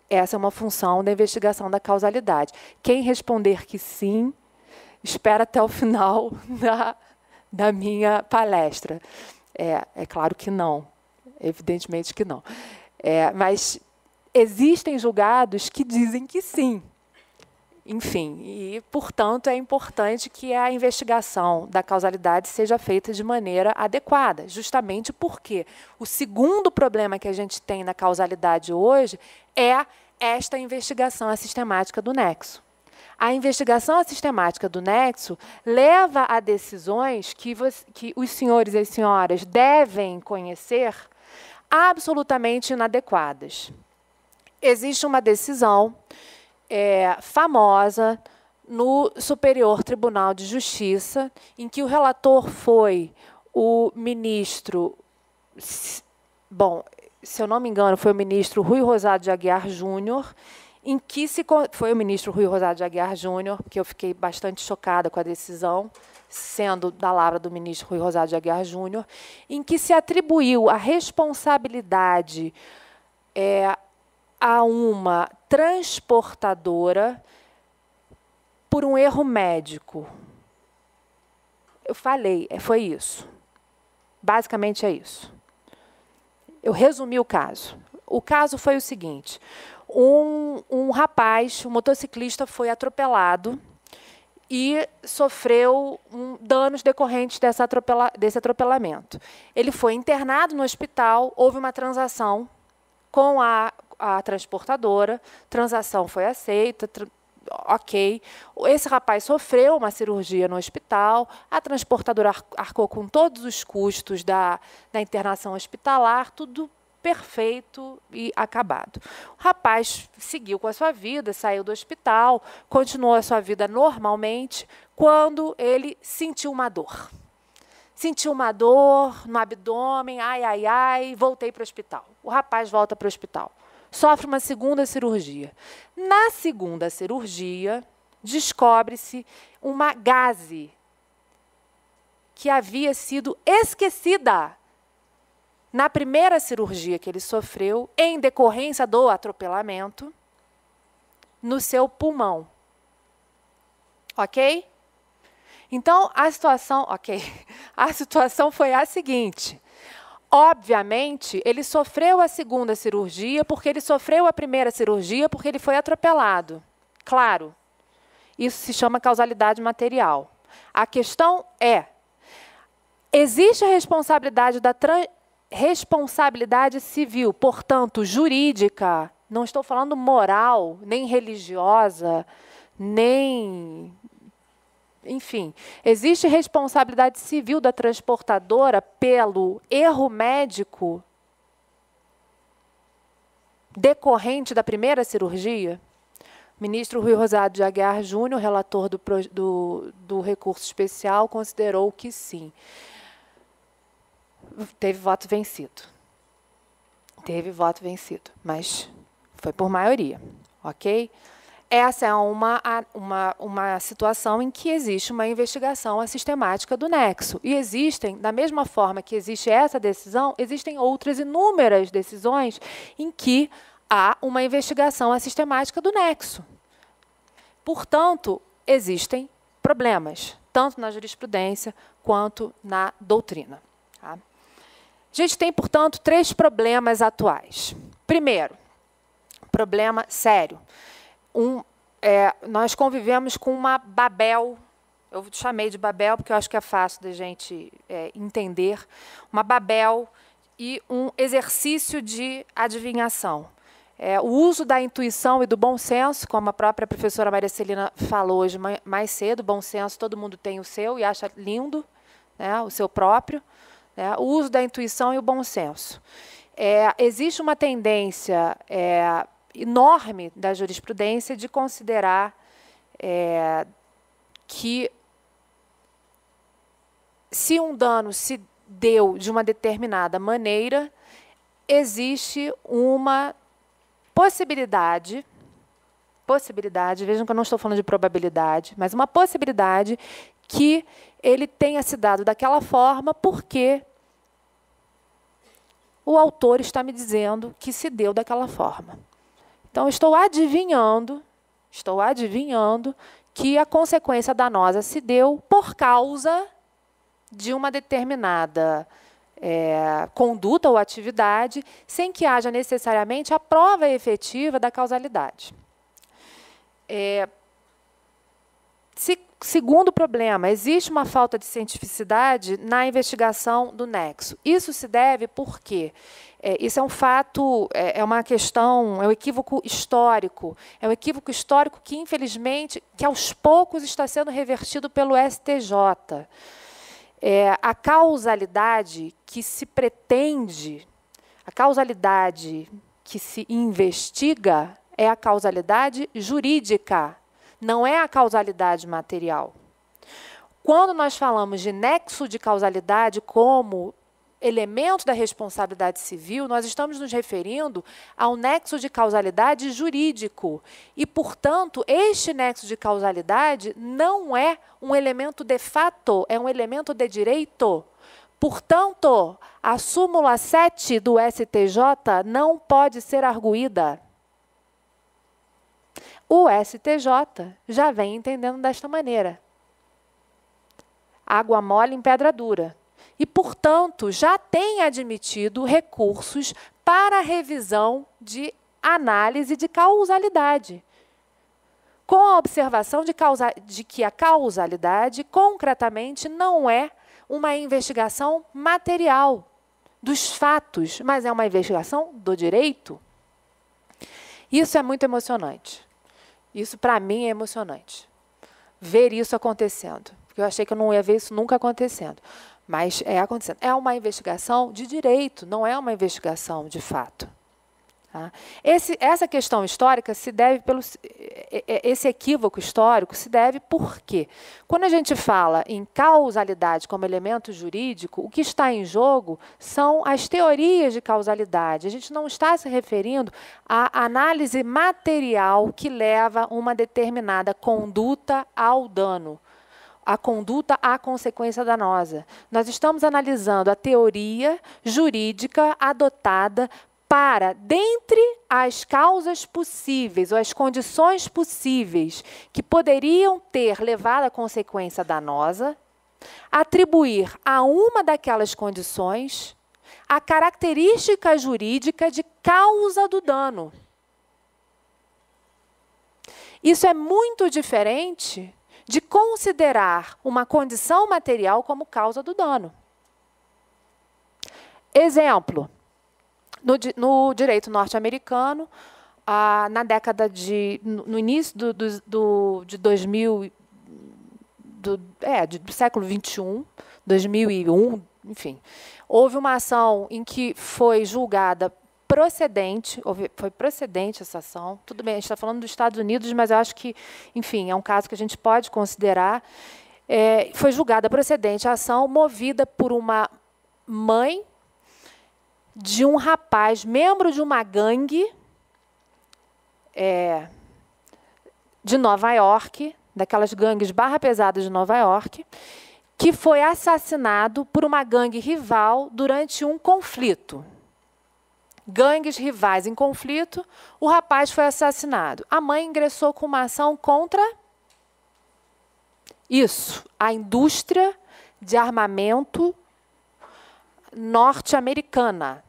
[SPEAKER 3] essa é uma função da investigação da causalidade. Quem responder que sim, espera até o final da minha palestra. É claro que não, evidentemente que não. Mas existem julgados que dizem que sim. Enfim, e, portanto, é importante que a investigação da causalidade seja feita de maneira adequada, justamente porque o segundo problema que a gente tem na causalidade hoje é esta investigação sistemática do nexo. A investigação sistemática do nexo leva a decisões que os senhores e as senhoras devem conhecer absolutamente inadequadas. Existe uma decisão famosa no Superior Tribunal de Justiça, em que o relator foi o ministro, bom, se eu não me engano, foi o ministro Rui Rosado de Aguiar Júnior, em que foi o ministro Rui Rosado de Aguiar Júnior, que eu fiquei bastante chocada com a decisão, sendo da lavra do ministro Rui Rosado de Aguiar Júnior, em que se atribuiu a responsabilidade a uma transportadora por um erro médico. Eu falei, foi isso. Basicamente é isso. Eu resumi o caso. O caso foi o seguinte: um rapaz, um motociclista, foi atropelado e sofreu danos decorrentes desse atropelamento. Ele foi internado no hospital, houve uma transação com a transportadora, transação foi aceita, ok. Esse rapaz sofreu uma cirurgia no hospital, a transportadora arcou com todos os custos da internação hospitalar, tudo perfeito e acabado. O rapaz seguiu com a sua vida, saiu do hospital, continuou a sua vida normalmente, quando ele sentiu uma dor. Sentiu uma dor no abdômen, ai, voltei para o hospital. O rapaz volta para o hospital. Sofre uma segunda cirurgia. Na segunda cirurgia, descobre-se uma gaze que havia sido esquecida na primeira cirurgia que ele sofreu, em decorrência do atropelamento, no seu pulmão. Ok? Então, a situação foi a seguinte. Obviamente, ele sofreu a segunda cirurgia porque ele sofreu a primeira cirurgia porque ele foi atropelado. Claro, isso se chama causalidade material. A questão é, existe a responsabilidade civil, portanto, jurídica, não estou falando moral, nem religiosa, nem... Enfim, existe responsabilidade civil da transportadora pelo erro médico decorrente da primeira cirurgia? O ministro Rui Rosado de Aguiar Júnior, relator do recurso especial, considerou que sim. Teve voto vencido. Teve voto vencido, mas foi por maioria, ok? Essa é uma situação em que existe uma investigação sistemática do nexo. E existem, da mesma forma que existe essa decisão, existem outras inúmeras decisões em que há uma investigação sistemática do nexo. Portanto, existem problemas, tanto na jurisprudência quanto na doutrina. Tá? A gente tem, portanto, 3 problemas atuais. Primeiro, problema sério. Nós convivemos com uma Babel, eu chamei de Babel porque eu acho que é fácil da gente entender, uma Babel e um exercício de adivinhação. O uso da intuição e do bom senso, como a própria professora Maria Celina falou hoje mais cedo, bom senso, todo mundo tem o seu e acha lindo, né, o seu próprio, né, o uso da intuição e o bom senso. Existe uma tendência enorme da jurisprudência de considerar que se um dano se deu de uma determinada maneira, existe uma possibilidade, vejam que eu não estou falando de probabilidade, mas uma possibilidade que ele tenha se dado daquela forma porque o autor está me dizendo que se deu daquela forma. Então, estou adivinhando que a consequência danosa se deu por causa de uma determinada conduta ou atividade, sem que haja necessariamente a prova efetiva da causalidade. Segundo problema, existe uma falta de cientificidade na investigação do nexo. Isso se deve porque isso é um fato, é uma questão, é um equívoco histórico. É um equívoco histórico que, infelizmente, que aos poucos está sendo revertido pelo STJ. A causalidade que se pretende, a causalidade que se investiga é a causalidade jurídica, não é a causalidade material. Quando nós falamos de nexo de causalidade como elemento da responsabilidade civil, nós estamos nos referindo ao nexo de causalidade jurídico. E, portanto, este nexo de causalidade não é um elemento de fato, é um elemento de direito. Portanto, a súmula 7 do STJ não pode ser arguída. O STJ já vem entendendo desta maneira. Água mole em pedra dura. E, portanto, já tem admitido recursos para a revisão de análise de causalidade, com a observação de que a causalidade, concretamente, não é uma investigação material dos fatos, mas é uma investigação do direito. Isso é muito emocionante. Isso, para mim, é emocionante. Ver isso acontecendo. Porque eu achei que eu não ia ver isso nunca acontecendo. Mas acontecendo. É uma investigação de direito, não é uma investigação de fato. Tá? Essa questão histórica se deve esse equívoco histórico se deve por quê? Quando a gente fala em causalidade como elemento jurídico, o que está em jogo são as teorias de causalidade. A gente não está se referindo à análise material que leva uma determinada conduta ao dano. A conduta à consequência danosa. Nós estamos analisando a teoria jurídica adotada para, dentre as causas possíveis ou as condições possíveis que poderiam ter levado à consequência danosa, atribuir a uma daquelas condições a característica jurídica de causa do dano. Isso é muito diferente de considerar uma condição material como causa do dano. Exemplo, no direito norte-americano, no início de 2000, do século XXI, 2001, enfim, houve uma ação em que foi julgada procedente, foi procedente essa ação. Tudo bem, a gente está falando dos Estados Unidos, mas eu acho que, enfim, é um caso que a gente pode considerar. Foi julgada procedente a ação movida por uma mãe de um rapaz, membro de uma gangue de Nova York, daquelas gangues barra pesada de Nova York, que foi assassinado por uma gangue rival durante um conflito. Gangues rivais em conflito, o rapaz foi assassinado. A mãe ingressou com uma ação contra isso, a indústria de armamento norte-americana.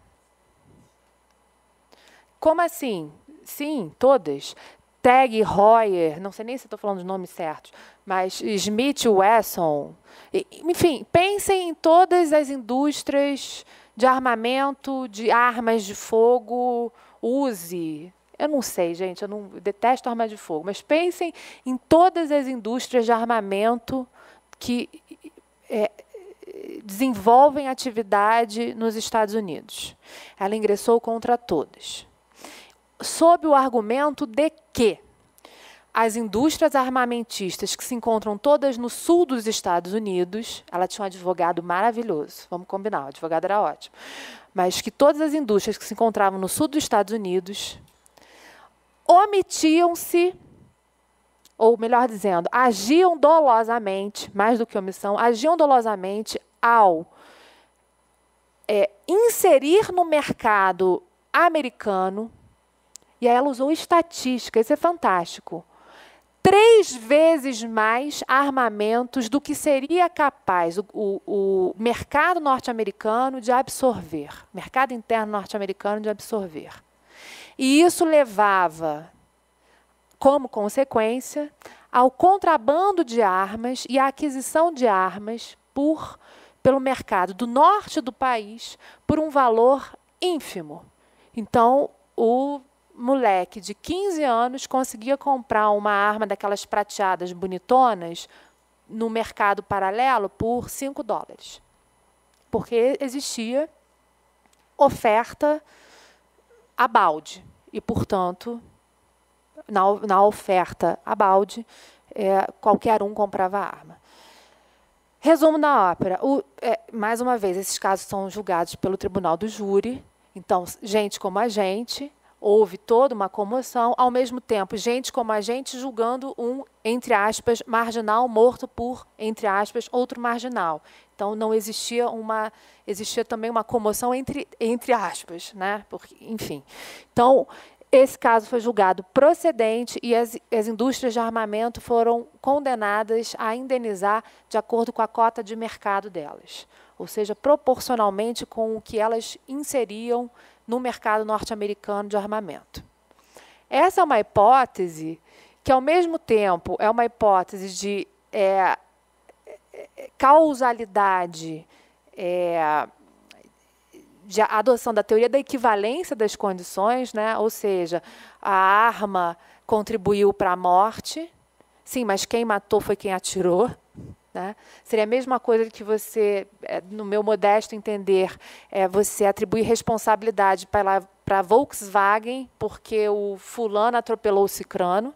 [SPEAKER 3] Como assim? Sim, todas. Tag Heuer, não sei nem se estou falando os nomes certos, mas Smith Wesson. Enfim, pensem em todas as indústrias de armamento, de armas de fogo, use. Eu não sei, gente, eu detesto armas de fogo, mas pensem em todas as indústrias de armamento que desenvolvem atividade nos Estados Unidos. Ela ingressou contra todas, sob o argumento de que as indústrias armamentistas que se encontram todas no sul dos Estados Unidos, ela tinha um advogado maravilhoso, vamos combinar, o advogado era ótimo, mas que todas as indústrias que se encontravam no sul dos Estados Unidos omitiam-se, ou melhor dizendo, agiam dolosamente, mais do que omissão, agiam dolosamente ao inserir no mercado americano E aí ela usou estatística, isso é fantástico. 3 vezes mais armamentos do que seria capaz o mercado norte-americano de absorver, mercado interno norte-americano de absorver. E isso levava, como consequência, ao contrabando de armas e à aquisição de armas pelo mercado do norte do país por um valor ínfimo. Então, o moleque de 15 anos conseguia comprar uma arma daquelas prateadas bonitonas no mercado paralelo por $5. Porque existia oferta a balde. E, portanto, na oferta a balde, qualquer um comprava a arma. Resumo da ópera. Mais uma vez, esses casos são julgados pelo tribunal do júri. Então, gente como a gente, houve toda uma comoção. Ao mesmo tempo, gente como a gente julgando um, entre aspas, marginal morto por, entre aspas, outro marginal. Então, não existia existia também uma comoção entre aspas, né? Porque, enfim. Então, esse caso foi julgado procedente e as indústrias de armamento foram condenadas a indenizar de acordo com a cota de mercado delas, ou seja, proporcionalmente com o que elas inseriam no mercado norte-americano de armamento. Essa é uma hipótese que, ao mesmo tempo, é uma hipótese de causalidade, de adoção da teoria da equivalência das condições, né? Ou seja, a arma contribuiu para a morte, sim, mas quem matou foi quem atirou. Né? Seria a mesma coisa que você, no meu modesto entender, você atribuir responsabilidade para a Volkswagen porque o fulano atropelou o cicrano.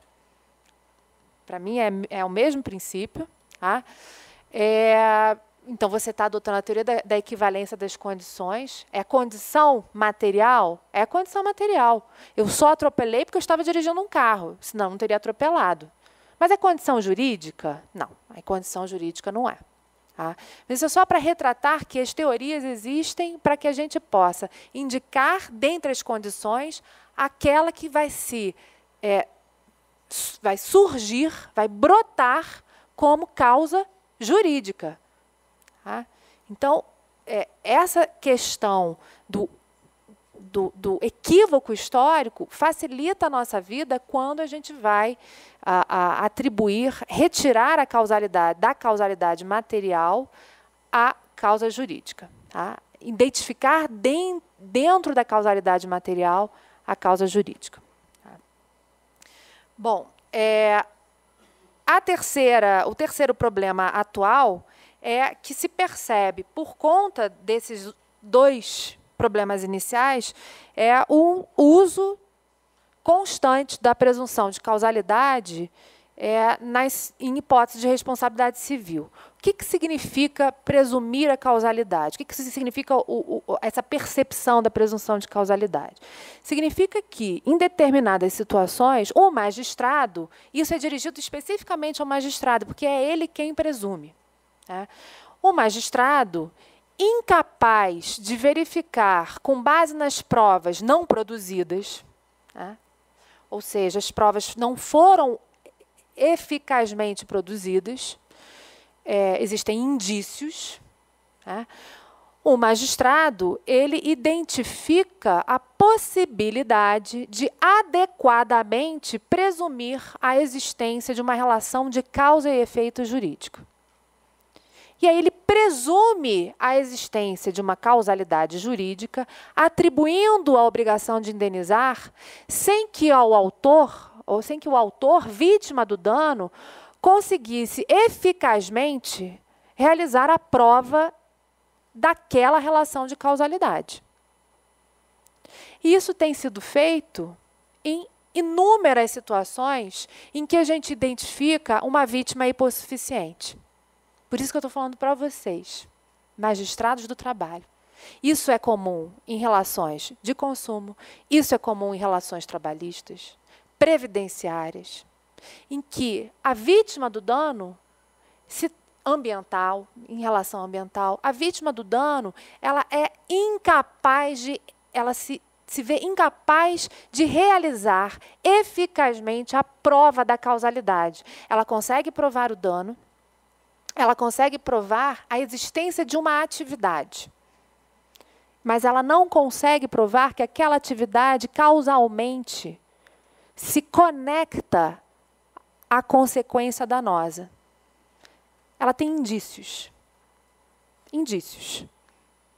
[SPEAKER 3] Para mim é o mesmo princípio. Tá? Então, você está adotando a teoria da equivalência das condições. É condição material? É condição material. Eu só atropelei porque eu estava dirigindo um carro, senão não teria atropelado. Mas é condição jurídica? Não, a condição jurídica não é. Tá? Mas isso é só para retratar que as teorias existem para que a gente possa indicar, dentre as condições, aquela que vai surgir, vai brotar como causa jurídica. Tá? Então, essa questão do equívoco histórico facilita a nossa vida quando a gente vai retirar a causalidade da causalidade material à causa jurídica. Tá? Identificar dentro da causalidade material a causa jurídica. Tá? Bom, o terceiro problema atual é que se percebe, por conta desses 2 problemas iniciais, o uso constante da presunção de causalidade em hipótese de responsabilidade civil. O que significa presumir a causalidade? O que significa essa percepção da presunção de causalidade? Significa que, em determinadas situações, o magistrado, isso é dirigido especificamente ao magistrado, porque é ele quem presume. Tá? O magistrado, incapaz de verificar com base nas provas não produzidas, tá? Ou seja, as provas não foram eficazmente produzidas, existem indícios, tá? O magistrado, ele identifica a possibilidade de adequadamente presumir a existência de uma relação de causa e efeito jurídico. E aí ele presume a existência de uma causalidade jurídica, atribuindo a obrigação de indenizar, sem que o autor, vítima do dano, conseguisse eficazmente realizar a prova daquela relação de causalidade. E isso tem sido feito em inúmeras situações em que a gente identifica uma vítima hipossuficiente. Por isso que eu estou falando para vocês, magistrados do trabalho. Isso é comum em relações de consumo, isso é comum em relações trabalhistas, previdenciárias, em que a vítima do dano ambiental, em relação ambiental, a vítima do dano, ela é incapaz de, ela se se vê incapaz de realizar eficazmente a prova da causalidade. Ela consegue provar o dano, ela consegue provar a existência de uma atividade, mas ela não consegue provar que aquela atividade causalmente se conecta à consequência danosa. Ela tem indícios,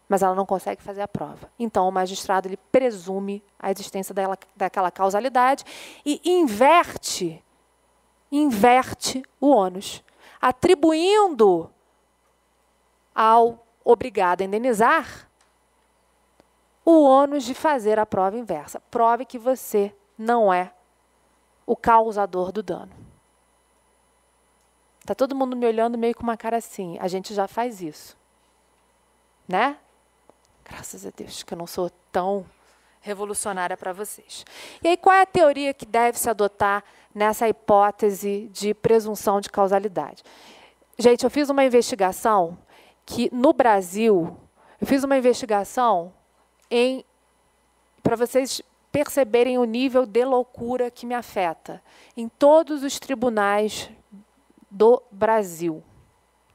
[SPEAKER 3] mas ela não consegue fazer a prova. Então, o magistrado ele presume a existência daquela causalidade e inverte o ônus, atribuindo ao obrigado a indenizar o ônus de fazer a prova inversa. Prove que você não é o causador do dano. Está todo mundo me olhando meio com uma cara assim. A gente já faz isso. Né? Graças a Deus que eu não sou tão revolucionária para vocês. E aí, qual é a teoria que deve se adotar nessa hipótese de presunção de causalidade? Gente, eu fiz uma investigação que, no Brasil, para vocês perceberem o nível de loucura que me afeta. Em todos os tribunais do Brasil.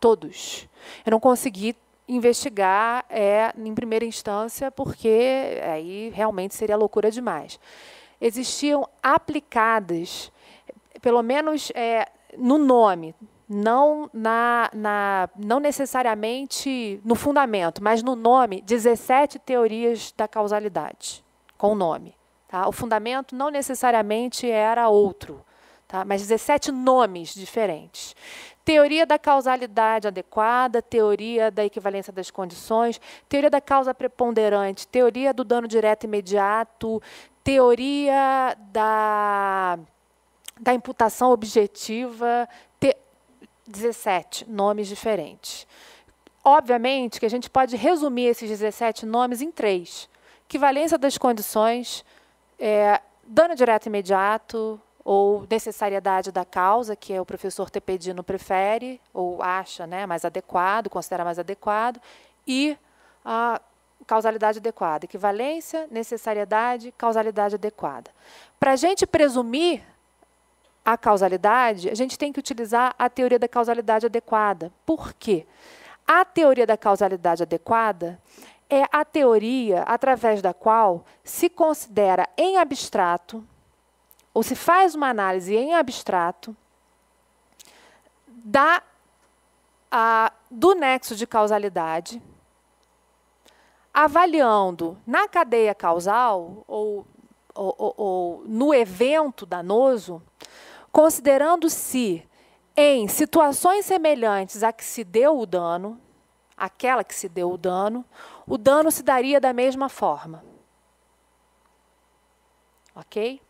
[SPEAKER 3] Todos. Eu não consegui investigar em primeira instância, porque aí realmente seria loucura demais. Existiam aplicadas, pelo menos no nome, não necessariamente no fundamento, mas no nome, 17 teorias da causalidade, com o nome. Tá? O fundamento não necessariamente era outro, tá? Mas 17 nomes diferentes. Teoria da causalidade adequada, teoria da equivalência das condições, teoria da causa preponderante, teoria do dano direto imediato, teoria da imputação objetiva, 17 nomes diferentes. Obviamente que a gente pode resumir esses 17 nomes em 3. Equivalência das condições, dano direto imediato, ou necessariedade da causa, que o professor Tepedino prefere, ou acha mais adequado, considera mais adequado, e a causalidade adequada. Equivalência, necessariedade, causalidade adequada. Para a gente presumir a causalidade, a gente tem que utilizar a teoria da causalidade adequada. Por quê? A teoria da causalidade adequada é a teoria através da qual se considera em abstrato, ou se faz uma análise em abstrato do nexo de causalidade, avaliando na cadeia causal ou no evento danoso, considerando se, em situações semelhantes à que se deu o dano, aquela que se deu o dano se daria da mesma forma. Ok?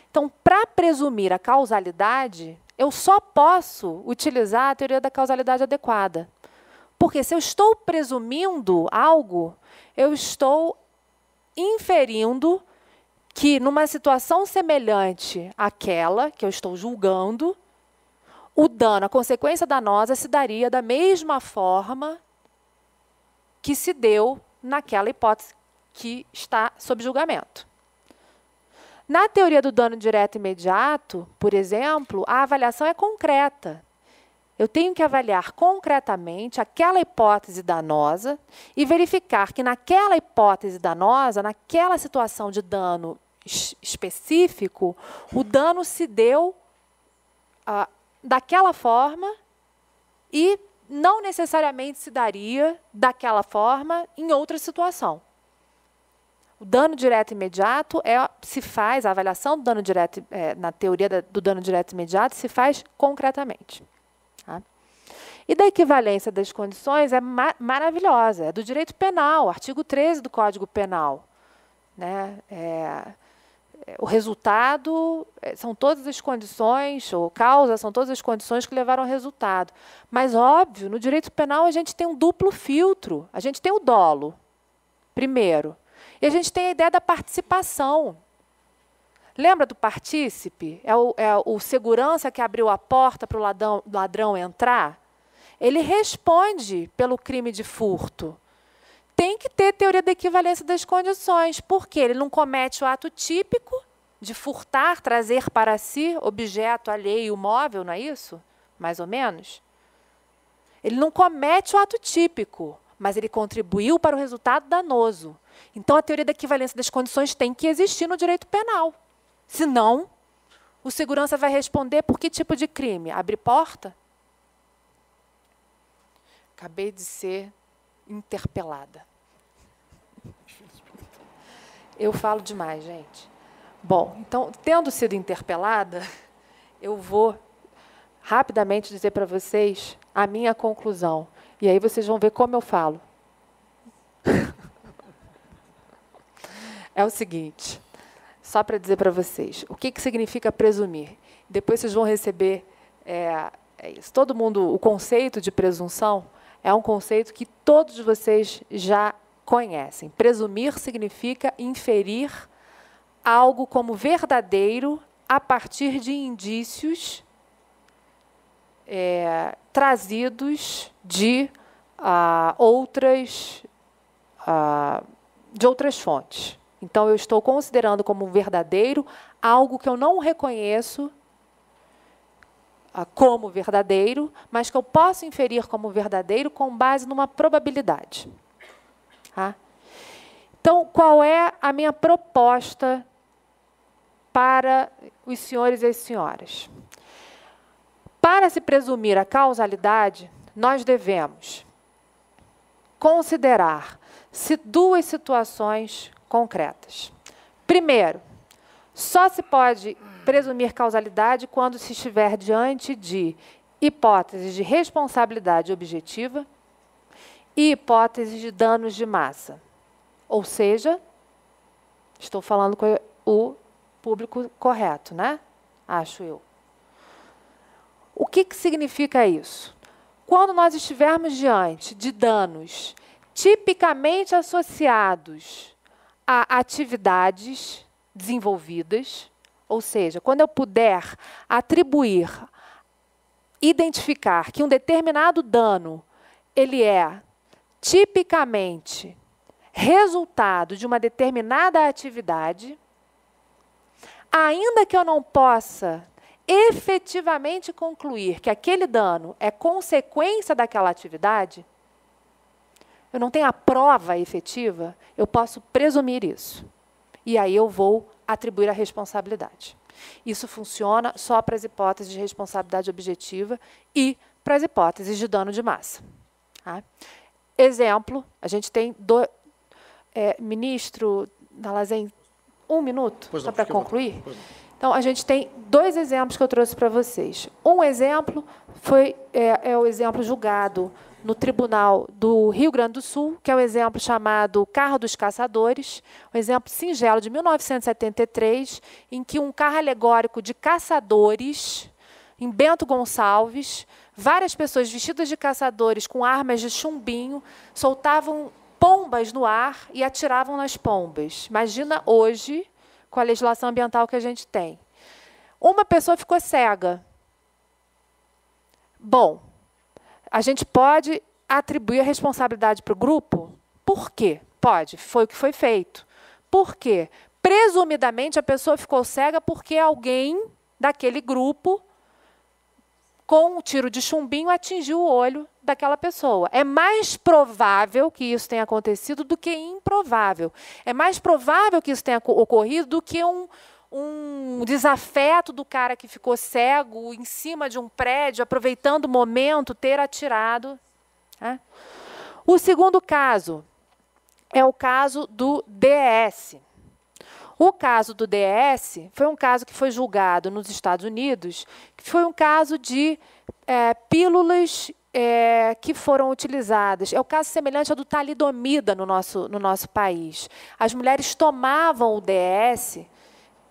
[SPEAKER 3] Então, para presumir a causalidade, eu só posso utilizar a teoria da causalidade adequada. Porque se eu estou presumindo algo, eu estou inferindo que, numa situação semelhante àquela que eu estou julgando, o dano, a consequência danosa, se daria da mesma forma que se deu naquela hipótese que está sob julgamento. Na teoria do dano direto imediato, por exemplo, a avaliação é concreta. Eu tenho que avaliar concretamente aquela hipótese danosa e verificar que naquela hipótese danosa, naquela situação de dano específico, o dano se deu daquela forma e não necessariamente se daria daquela forma em outra situação. O dano direto imediato se faz, a avaliação do dano direto, na teoria do dano direto imediato, se faz concretamente. Tá? E da equivalência das condições é maravilhosa, é do direito penal, artigo 13 do Código Penal. Né? O resultado são todas as condições, ou causa são todas as condições que levaram ao resultado. Mas, óbvio, no direito penal a gente tem um duplo filtro. A gente tem o dolo, primeiro. E a gente tem a ideia da participação. Lembra do partícipe? É o segurança que abriu a porta para o ladrão entrar? Ele responde pelo crime de furto. tem que ter teoria da equivalência das condições, porque ele não comete o ato típico de furtar, trazer para si objeto alheio móvel, não é isso? Mais ou menos. Ele não comete o ato típico, mas ele contribuiu para o resultado danoso. Então, a teoria da equivalência das condições tem que existir no direito penal. Senão, o segurança vai responder por que tipo de crime? Abrir porta? Acabei de ser interpelada. Eu falo demais, gente. Bom, então, tendo sido interpelada, eu vou rapidamente dizer para vocês a minha conclusão. E aí vocês vão ver como eu falo. É o seguinte, só para dizer para vocês, o que significa presumir? Depois vocês vão receber isso. Todo mundo, o conceito de presunção é um conceito que todos vocês já conhecem. Presumir significa inferir algo como verdadeiro a partir de indícios trazidos de outras fontes. Então, eu estou considerando como verdadeiro algo que eu não reconheço como verdadeiro, mas que eu posso inferir como verdadeiro com base numa probabilidade. Tá? Então, qual é a minha proposta para os senhores e as senhoras? Para se presumir a causalidade, nós devemos considerar duas situações concretas. Primeiro, só se pode presumir causalidade quando se estiver diante de hipóteses de responsabilidade objetiva e hipóteses de danos de massa. Ou seja, estou falando com o público correto, né? Acho eu. O que significa isso? Quando nós estivermos diante de danos tipicamente associados a atividades desenvolvidas, ou seja, quando eu puder atribuir, identificar que um determinado dano ele é tipicamente resultado de uma determinada atividade, ainda que eu não possa efetivamente concluir que aquele dano é consequência daquela atividade, eu não tenho a prova efetiva, eu posso presumir isso. E aí eu vou atribuir a responsabilidade. Isso funciona só para as hipóteses de responsabilidade objetiva e para as hipóteses de dano de massa. Tá? Exemplo, a gente tem ministro Dalazen, 1 minuto, só para concluir. Então, a gente tem 2 exemplos que eu trouxe para vocês. Um exemplo é o exemplo julgado no Tribunal do Rio Grande do Sul, que é o exemplo chamado Carro dos Caçadores, um exemplo singelo de 1973, em que um carro alegórico de caçadores, em Bento Gonçalves, várias pessoas vestidas de caçadores com armas de chumbinho, soltavam pombas no ar e atiravam nas pombas. Imagina hoje, com a legislação ambiental que a gente tem. Uma pessoa ficou cega. Bom, a gente pode atribuir a responsabilidade para o grupo? Por quê? Pode, foi o que foi feito. Por quê? Presumidamente, a pessoa ficou cega porque alguém daquele grupo, com um tiro de chumbinho, atingiu o olho daquela pessoa. É mais provável que isso tenha acontecido do que improvável. É mais provável que isso tenha ocorrido do que um desafeto do cara que ficou cego em cima de um prédio, aproveitando o momento, ter atirado. Né? O segundo caso é o caso do DES. O caso do DES foi um caso que foi julgado nos Estados Unidos, que foi um caso de pílulas que foram utilizadas. É um caso semelhante ao do talidomida no nosso país. As mulheres tomavam o DES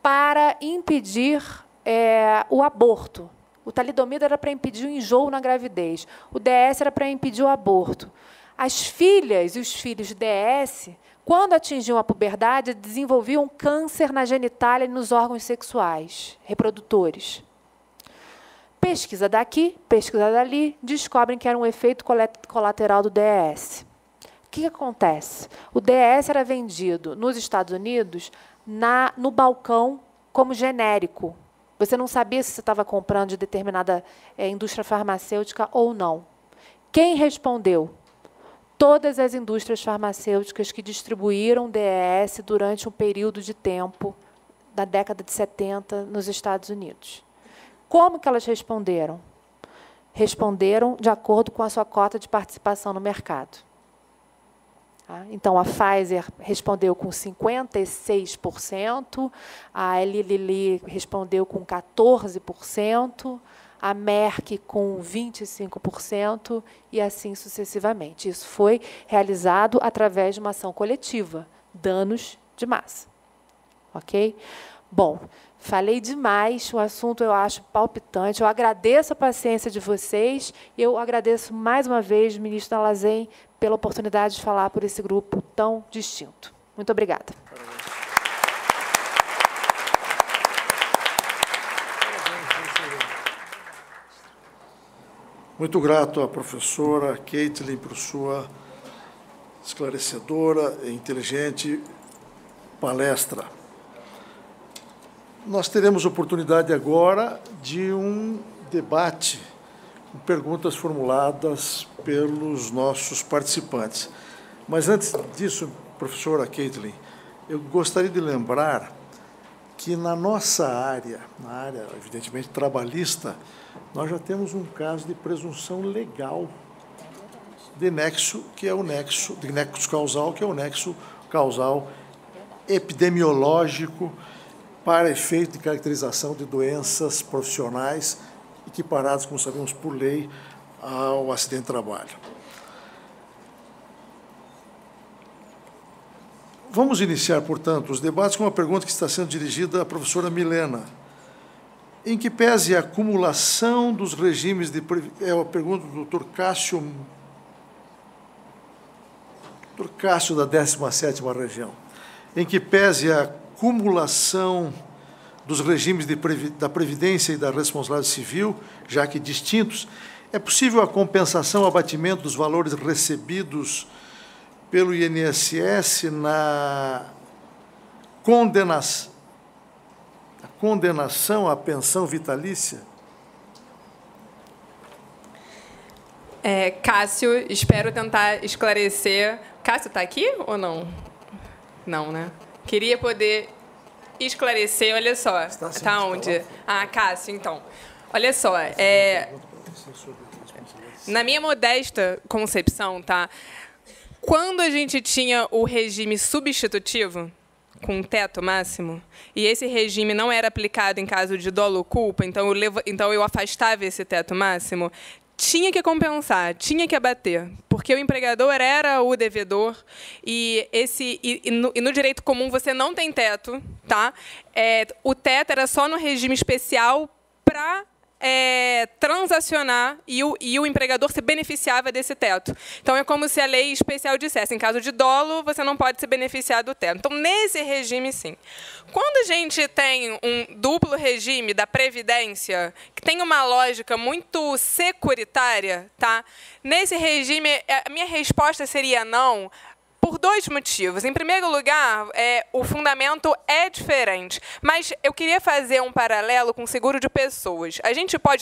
[SPEAKER 3] para impedir o aborto. O talidomida era para impedir o enjoo na gravidez. O DES era para impedir o aborto. As filhas e os filhos de DES, quando atingiam a puberdade, desenvolviam câncer na genitália e nos órgãos sexuais reprodutores. Pesquisa daqui, pesquisa dali, descobrem que era um efeito colateral do DES. que acontece? O DES era vendido nos Estados Unidos no balcão como genérico. Você não sabia se você estava comprando de determinada indústria farmacêutica ou não. Quem respondeu? Todas as indústrias farmacêuticas que distribuíram DES durante um período de tempo da década de 70 nos Estados Unidos. Como que elas responderam? Responderam de acordo com a sua cota de participação no mercado. Então, a Pfizer respondeu com 56%, a Eli Lilly respondeu com 14%, a Merck com 25% e assim sucessivamente. Isso foi realizado através de uma ação coletiva, danos de massa. Ok? Bom, falei demais, o assunto eu acho palpitante. Eu agradeço a paciência de vocês e eu agradeço mais uma vez, ministro Dall'Azen, pela oportunidade de falar por esse grupo tão distinto. Muito obrigada.
[SPEAKER 1] Muito grato à professora Caitlin por sua esclarecedora e inteligente palestra. Nós teremos oportunidade agora de um debate com perguntas formuladas pelos nossos participantes. Mas, antes disso, professora Caitlin, eu gostaria de lembrar que na nossa área, na área, evidentemente, trabalhista, nós já temos um caso de presunção legal de nexo, que é o nexo, de nexo causal, que é o nexo causal epidemiológico para efeito de caracterização de doenças profissionais equiparadas, como sabemos, por lei, ao acidente de trabalho. Vamos iniciar, portanto, os debates com uma pergunta que está sendo dirigida à professora Milena. Em que pese a acumulação dos regimes de... É a pergunta do Dr. Cássio da 17ª Região. Em que pese a acumulação dos regimes da Previdência e da responsabilidade civil, já que distintos, é possível a compensação, abatimento dos valores recebidos pelo INSS na condenação à pensão vitalícia?
[SPEAKER 2] Cássio, espero tentar esclarecer. Cássio está aqui ou não? Não, né? Queria poder esclarecer, olha só. Está onde? Cássio, então. Olha só, na minha modesta concepção, tá? Quando a gente tinha o regime substitutivo, com teto máximo, e esse regime não era aplicado em caso de dolo ou culpa, então eu afastava esse teto máximo, tinha que compensar, tinha que abater, porque o empregador era o devedor, e no direito comum você não tem teto, tá? O teto era só no regime especial para transacionar e o empregador se beneficiava desse teto. Então, é como se a lei especial dissesse, em caso de dolo, você não pode se beneficiar do teto. Então, nesse regime, sim. Quando a gente tem um duplo regime da Previdência, que tem uma lógica muito securitária, tá? Nesse regime, a minha resposta seria não, por dois motivos. Em primeiro lugar, o fundamento é diferente, mas eu queria fazer um paralelo com seguro de pessoas.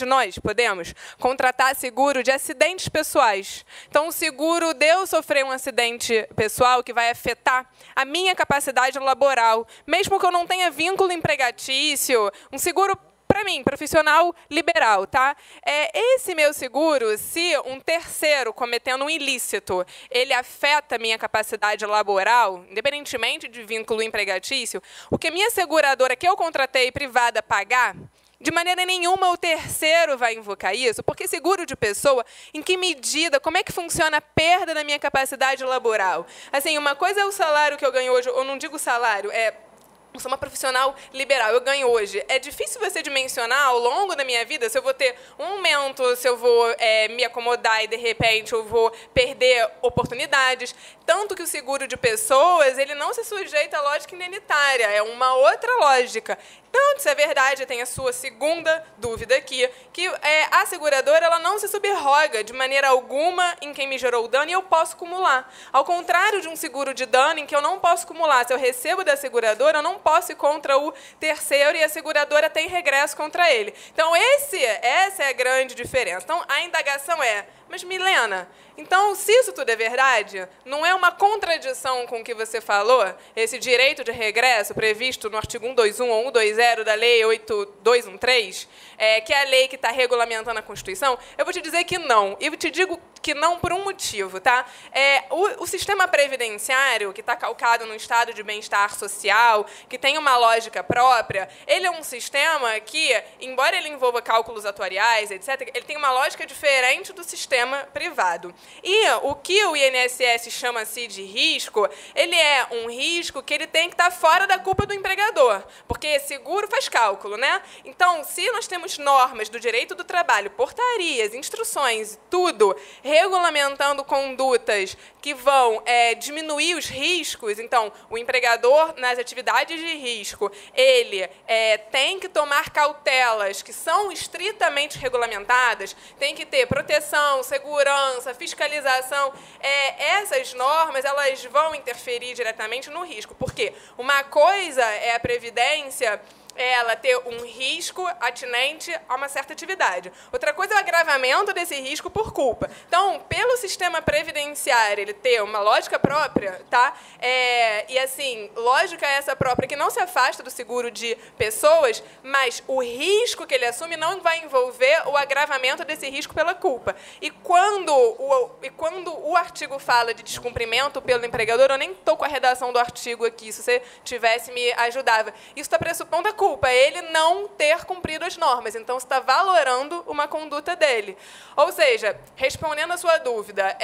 [SPEAKER 2] Nós podemos contratar seguro de acidentes pessoais. Então, o seguro de eu sofrer um acidente pessoal que vai afetar a minha capacidade laboral, mesmo que eu não tenha vínculo empregatício, um seguro para mim, profissional liberal, tá? Esse meu seguro, se um terceiro cometendo um ilícito, ele afeta a minha capacidade laboral, independentemente de vínculo empregatício, o que a minha seguradora que eu contratei privada pagar, de maneira nenhuma o terceiro vai invocar isso, porque seguro de pessoa, em que medida, como é que funciona a perda da minha capacidade laboral? Assim, uma coisa é o salário que eu ganho hoje, eu não digo salário, Eu sou uma profissional liberal, eu ganho hoje. É difícil você dimensionar ao longo da minha vida se eu vou ter um aumento, se eu vou me acomodar e, de repente, eu vou perder oportunidades. Tanto que o seguro de pessoas ele não se sujeita à lógica indenitária, é uma outra lógica. Tanto, isso é verdade, tem a sua segunda dúvida aqui, que a seguradora ela não se subroga de maneira alguma em quem me gerou o dano e eu posso acumular. Ao contrário de um seguro de dano em que eu não posso acumular. Se eu recebo da seguradora, eu não posso ir contra o terceiro e a seguradora tem regresso contra ele. Então, essa é a grande diferença. Então, a indagação é, mas, Milena, então, se isso tudo é verdade, não é uma contradição com o que você falou, esse direito de regresso previsto no artigo 121 ou 120 da Lei 8213, que é a lei que está regulamentando a Constituição? Eu vou te dizer que não. E eu te digo que não por um motivo. Tá? O sistema previdenciário, que está calcado no estado de bem-estar social, que tem uma lógica própria, ele é um sistema que, embora ele envolva cálculos atuariais, etc., ele tem uma lógica diferente do sistema privado. E o que o INSS chama-se de risco, ele é um risco que ele tem que estar fora da culpa do empregador, porque seguro faz cálculo, né? Então, se nós temos normas do direito do trabalho, portarias, instruções, tudo, regulamentando condutas que vão diminuir os riscos, então, o empregador, nas atividades de risco, ele tem que tomar cautelas que são estritamente regulamentadas, tem que ter proteção, segurança, fiscalização. Essas normas elas vão interferir diretamente no risco. Por quê? Uma coisa é a Previdência ela ter um risco atinente a uma certa atividade. Outra coisa é o agravamento desse risco por culpa. Então, pelo sistema previdenciário, ele ter uma lógica própria, tá? E, assim, lógica essa própria que não se afasta do seguro de pessoas, mas o risco que ele assume não vai envolver o agravamento desse risco pela culpa. E quando o artigo fala de descumprimento pelo empregador, eu nem estou com a redação do artigo aqui, se você tivesse, me ajudava. Isso está pressupondo a culpa, ele não ter cumprido as normas. Então, você está valorando uma conduta dele. Ou seja, respondendo a sua dúvida,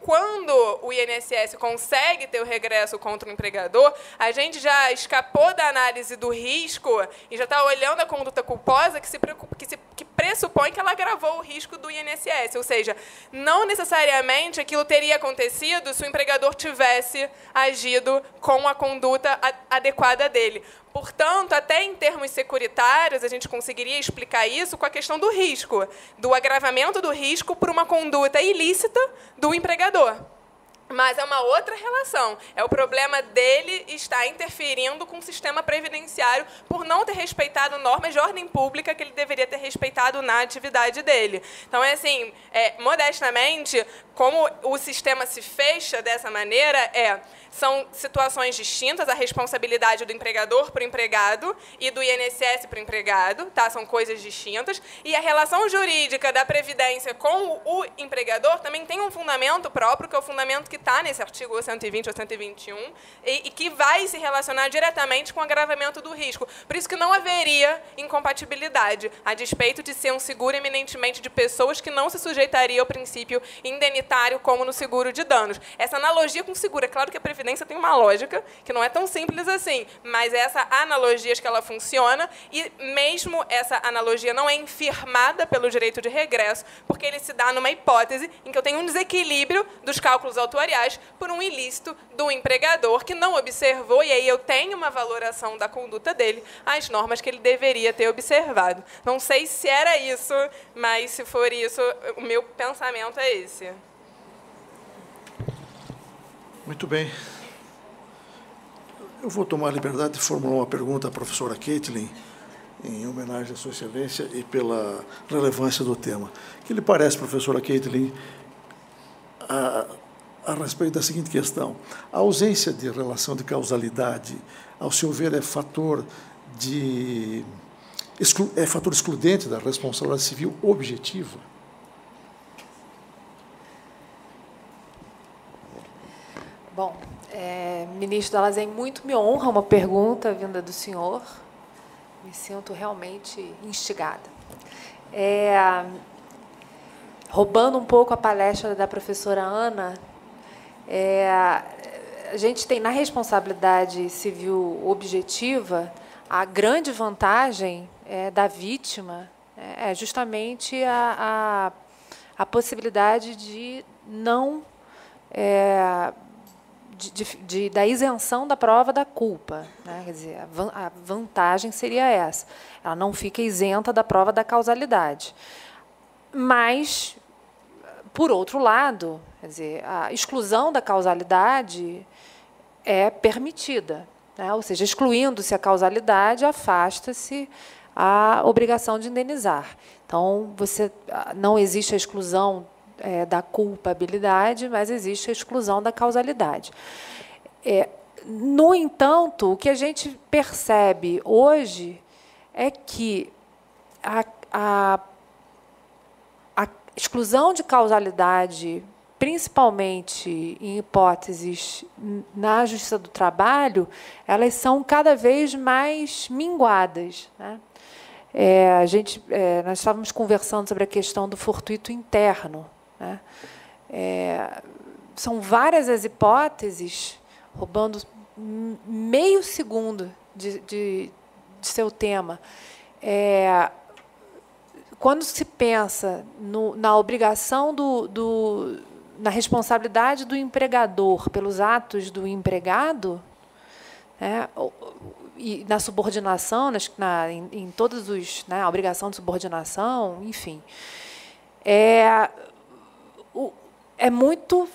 [SPEAKER 2] quando o INSS consegue ter o regresso contra o empregador, a gente já escapou da análise do risco e já está olhando a conduta culposa que pressupõe que ela agravou o risco do INSS. Ou seja, não necessariamente aquilo teria acontecido se o empregador tivesse agido com a conduta adequada dele. Portanto, até em termos securitários, a gente conseguiria explicar isso com a questão do risco, do agravamento do risco por uma conduta ilícita do empregador. Mas é uma outra relação. É o problema dele estar interferindo com o sistema previdenciário por não ter respeitado normas de ordem pública que ele deveria ter respeitado na atividade dele. Então, assim, modestamente, como o sistema se fecha dessa maneira, são situações distintas, a responsabilidade do empregador para o empregado e do INSS para o empregado, tá? São coisas distintas. E a relação jurídica da Previdência com o empregador também tem um fundamento próprio, que é o fundamento que está nesse artigo 120 ou 121, e que vai se relacionar diretamente com o agravamento do risco. Por isso que não haveria incompatibilidade, a despeito de ser um seguro eminentemente de pessoas que não se sujeitaria ao princípio indenitário como no seguro de danos. Essa analogia com o seguro, é claro que a Previdência tem uma lógica que não é tão simples assim, mas essa analogia acho que ela funciona e mesmo essa analogia não é infirmada pelo direito de regresso, porque ele se dá numa hipótese em que eu tenho um desequilíbrio dos cálculos autuariais por um ilícito do empregador que não observou, e aí eu tenho uma valoração da conduta dele às normas que ele deveria ter observado. Não sei se era isso, mas se for isso, o meu pensamento é esse.
[SPEAKER 1] Muito bem. Eu vou tomar a liberdade de formular uma pergunta à professora Caitlin, em homenagem à sua excelência e pela relevância do tema. O que lhe parece, professora Caitlin, a respeito da seguinte questão? A ausência de relação de causalidade, ao seu ver, é fator excludente da responsabilidade civil objetiva?
[SPEAKER 3] Bom, ministro Dallazen, muito me honra uma pergunta vinda do senhor. Me sinto realmente instigada. Roubando um pouco a palestra da professora Ana, a gente tem na responsabilidade civil objetiva, a grande vantagem da vítima é justamente a possibilidade de não da isenção da prova da culpa, né? Quer dizer, a vantagem seria essa. Ela não fica isenta da prova da causalidade. Mas, por outro lado, quer dizer, a exclusão da causalidade é permitida, né? Ou seja, excluindo-se a causalidade, afasta-se a obrigação de indenizar. Então, não existe a exclusão da culpabilidade, mas existe a exclusão da causalidade. No entanto, o que a gente percebe hoje é que a exclusão de causalidade, principalmente em hipóteses na Justiça do Trabalho, elas são cada vez mais minguadas, né? Nós estávamos conversando sobre a questão do fortuito interno, né? São várias as hipóteses, roubando meio segundo de seu tema. Quando se pensa na obrigação na responsabilidade do empregador pelos atos do empregado, né, e na subordinação, em todos os, né, a obrigação de subordinação, enfim, é muito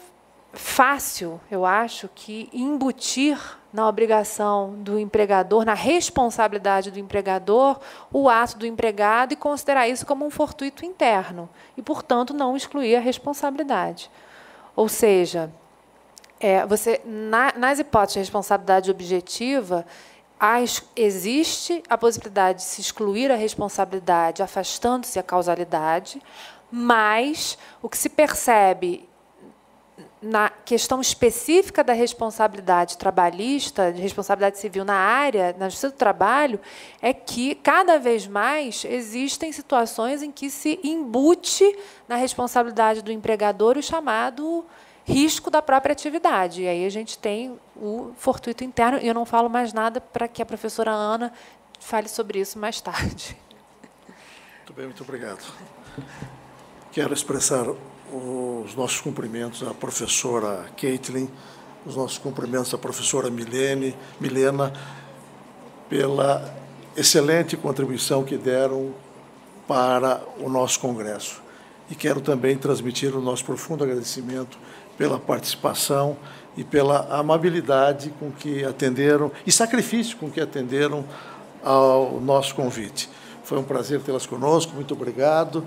[SPEAKER 3] fácil, eu acho, que embutir na obrigação do empregador, na responsabilidade do empregador, o ato do empregado e considerar isso como um fortuito interno e, portanto, não excluir a responsabilidade. Ou seja, nas hipóteses de responsabilidade objetiva, existe a possibilidade de se excluir a responsabilidade, afastando-se a causalidade, mas o que se percebe na questão específica da responsabilidade trabalhista, de responsabilidade civil na Justiça do Trabalho, é que, cada vez mais, existem situações em que se embute na responsabilidade do empregador o chamado risco da própria atividade. E aí a gente tem o fortuito interno, e eu não falo mais nada para que a professora Ana fale sobre isso mais tarde.
[SPEAKER 1] Muito bem, muito obrigado. Quero expressar os nossos cumprimentos à professora Caitlin, os nossos cumprimentos à professora Milena, pela excelente contribuição que deram para o nosso congresso. E quero também transmitir o nosso profundo agradecimento pela participação e pela amabilidade com que atenderam, e sacrifício com que atenderam ao nosso convite. Foi um prazer tê-las conosco, muito obrigado.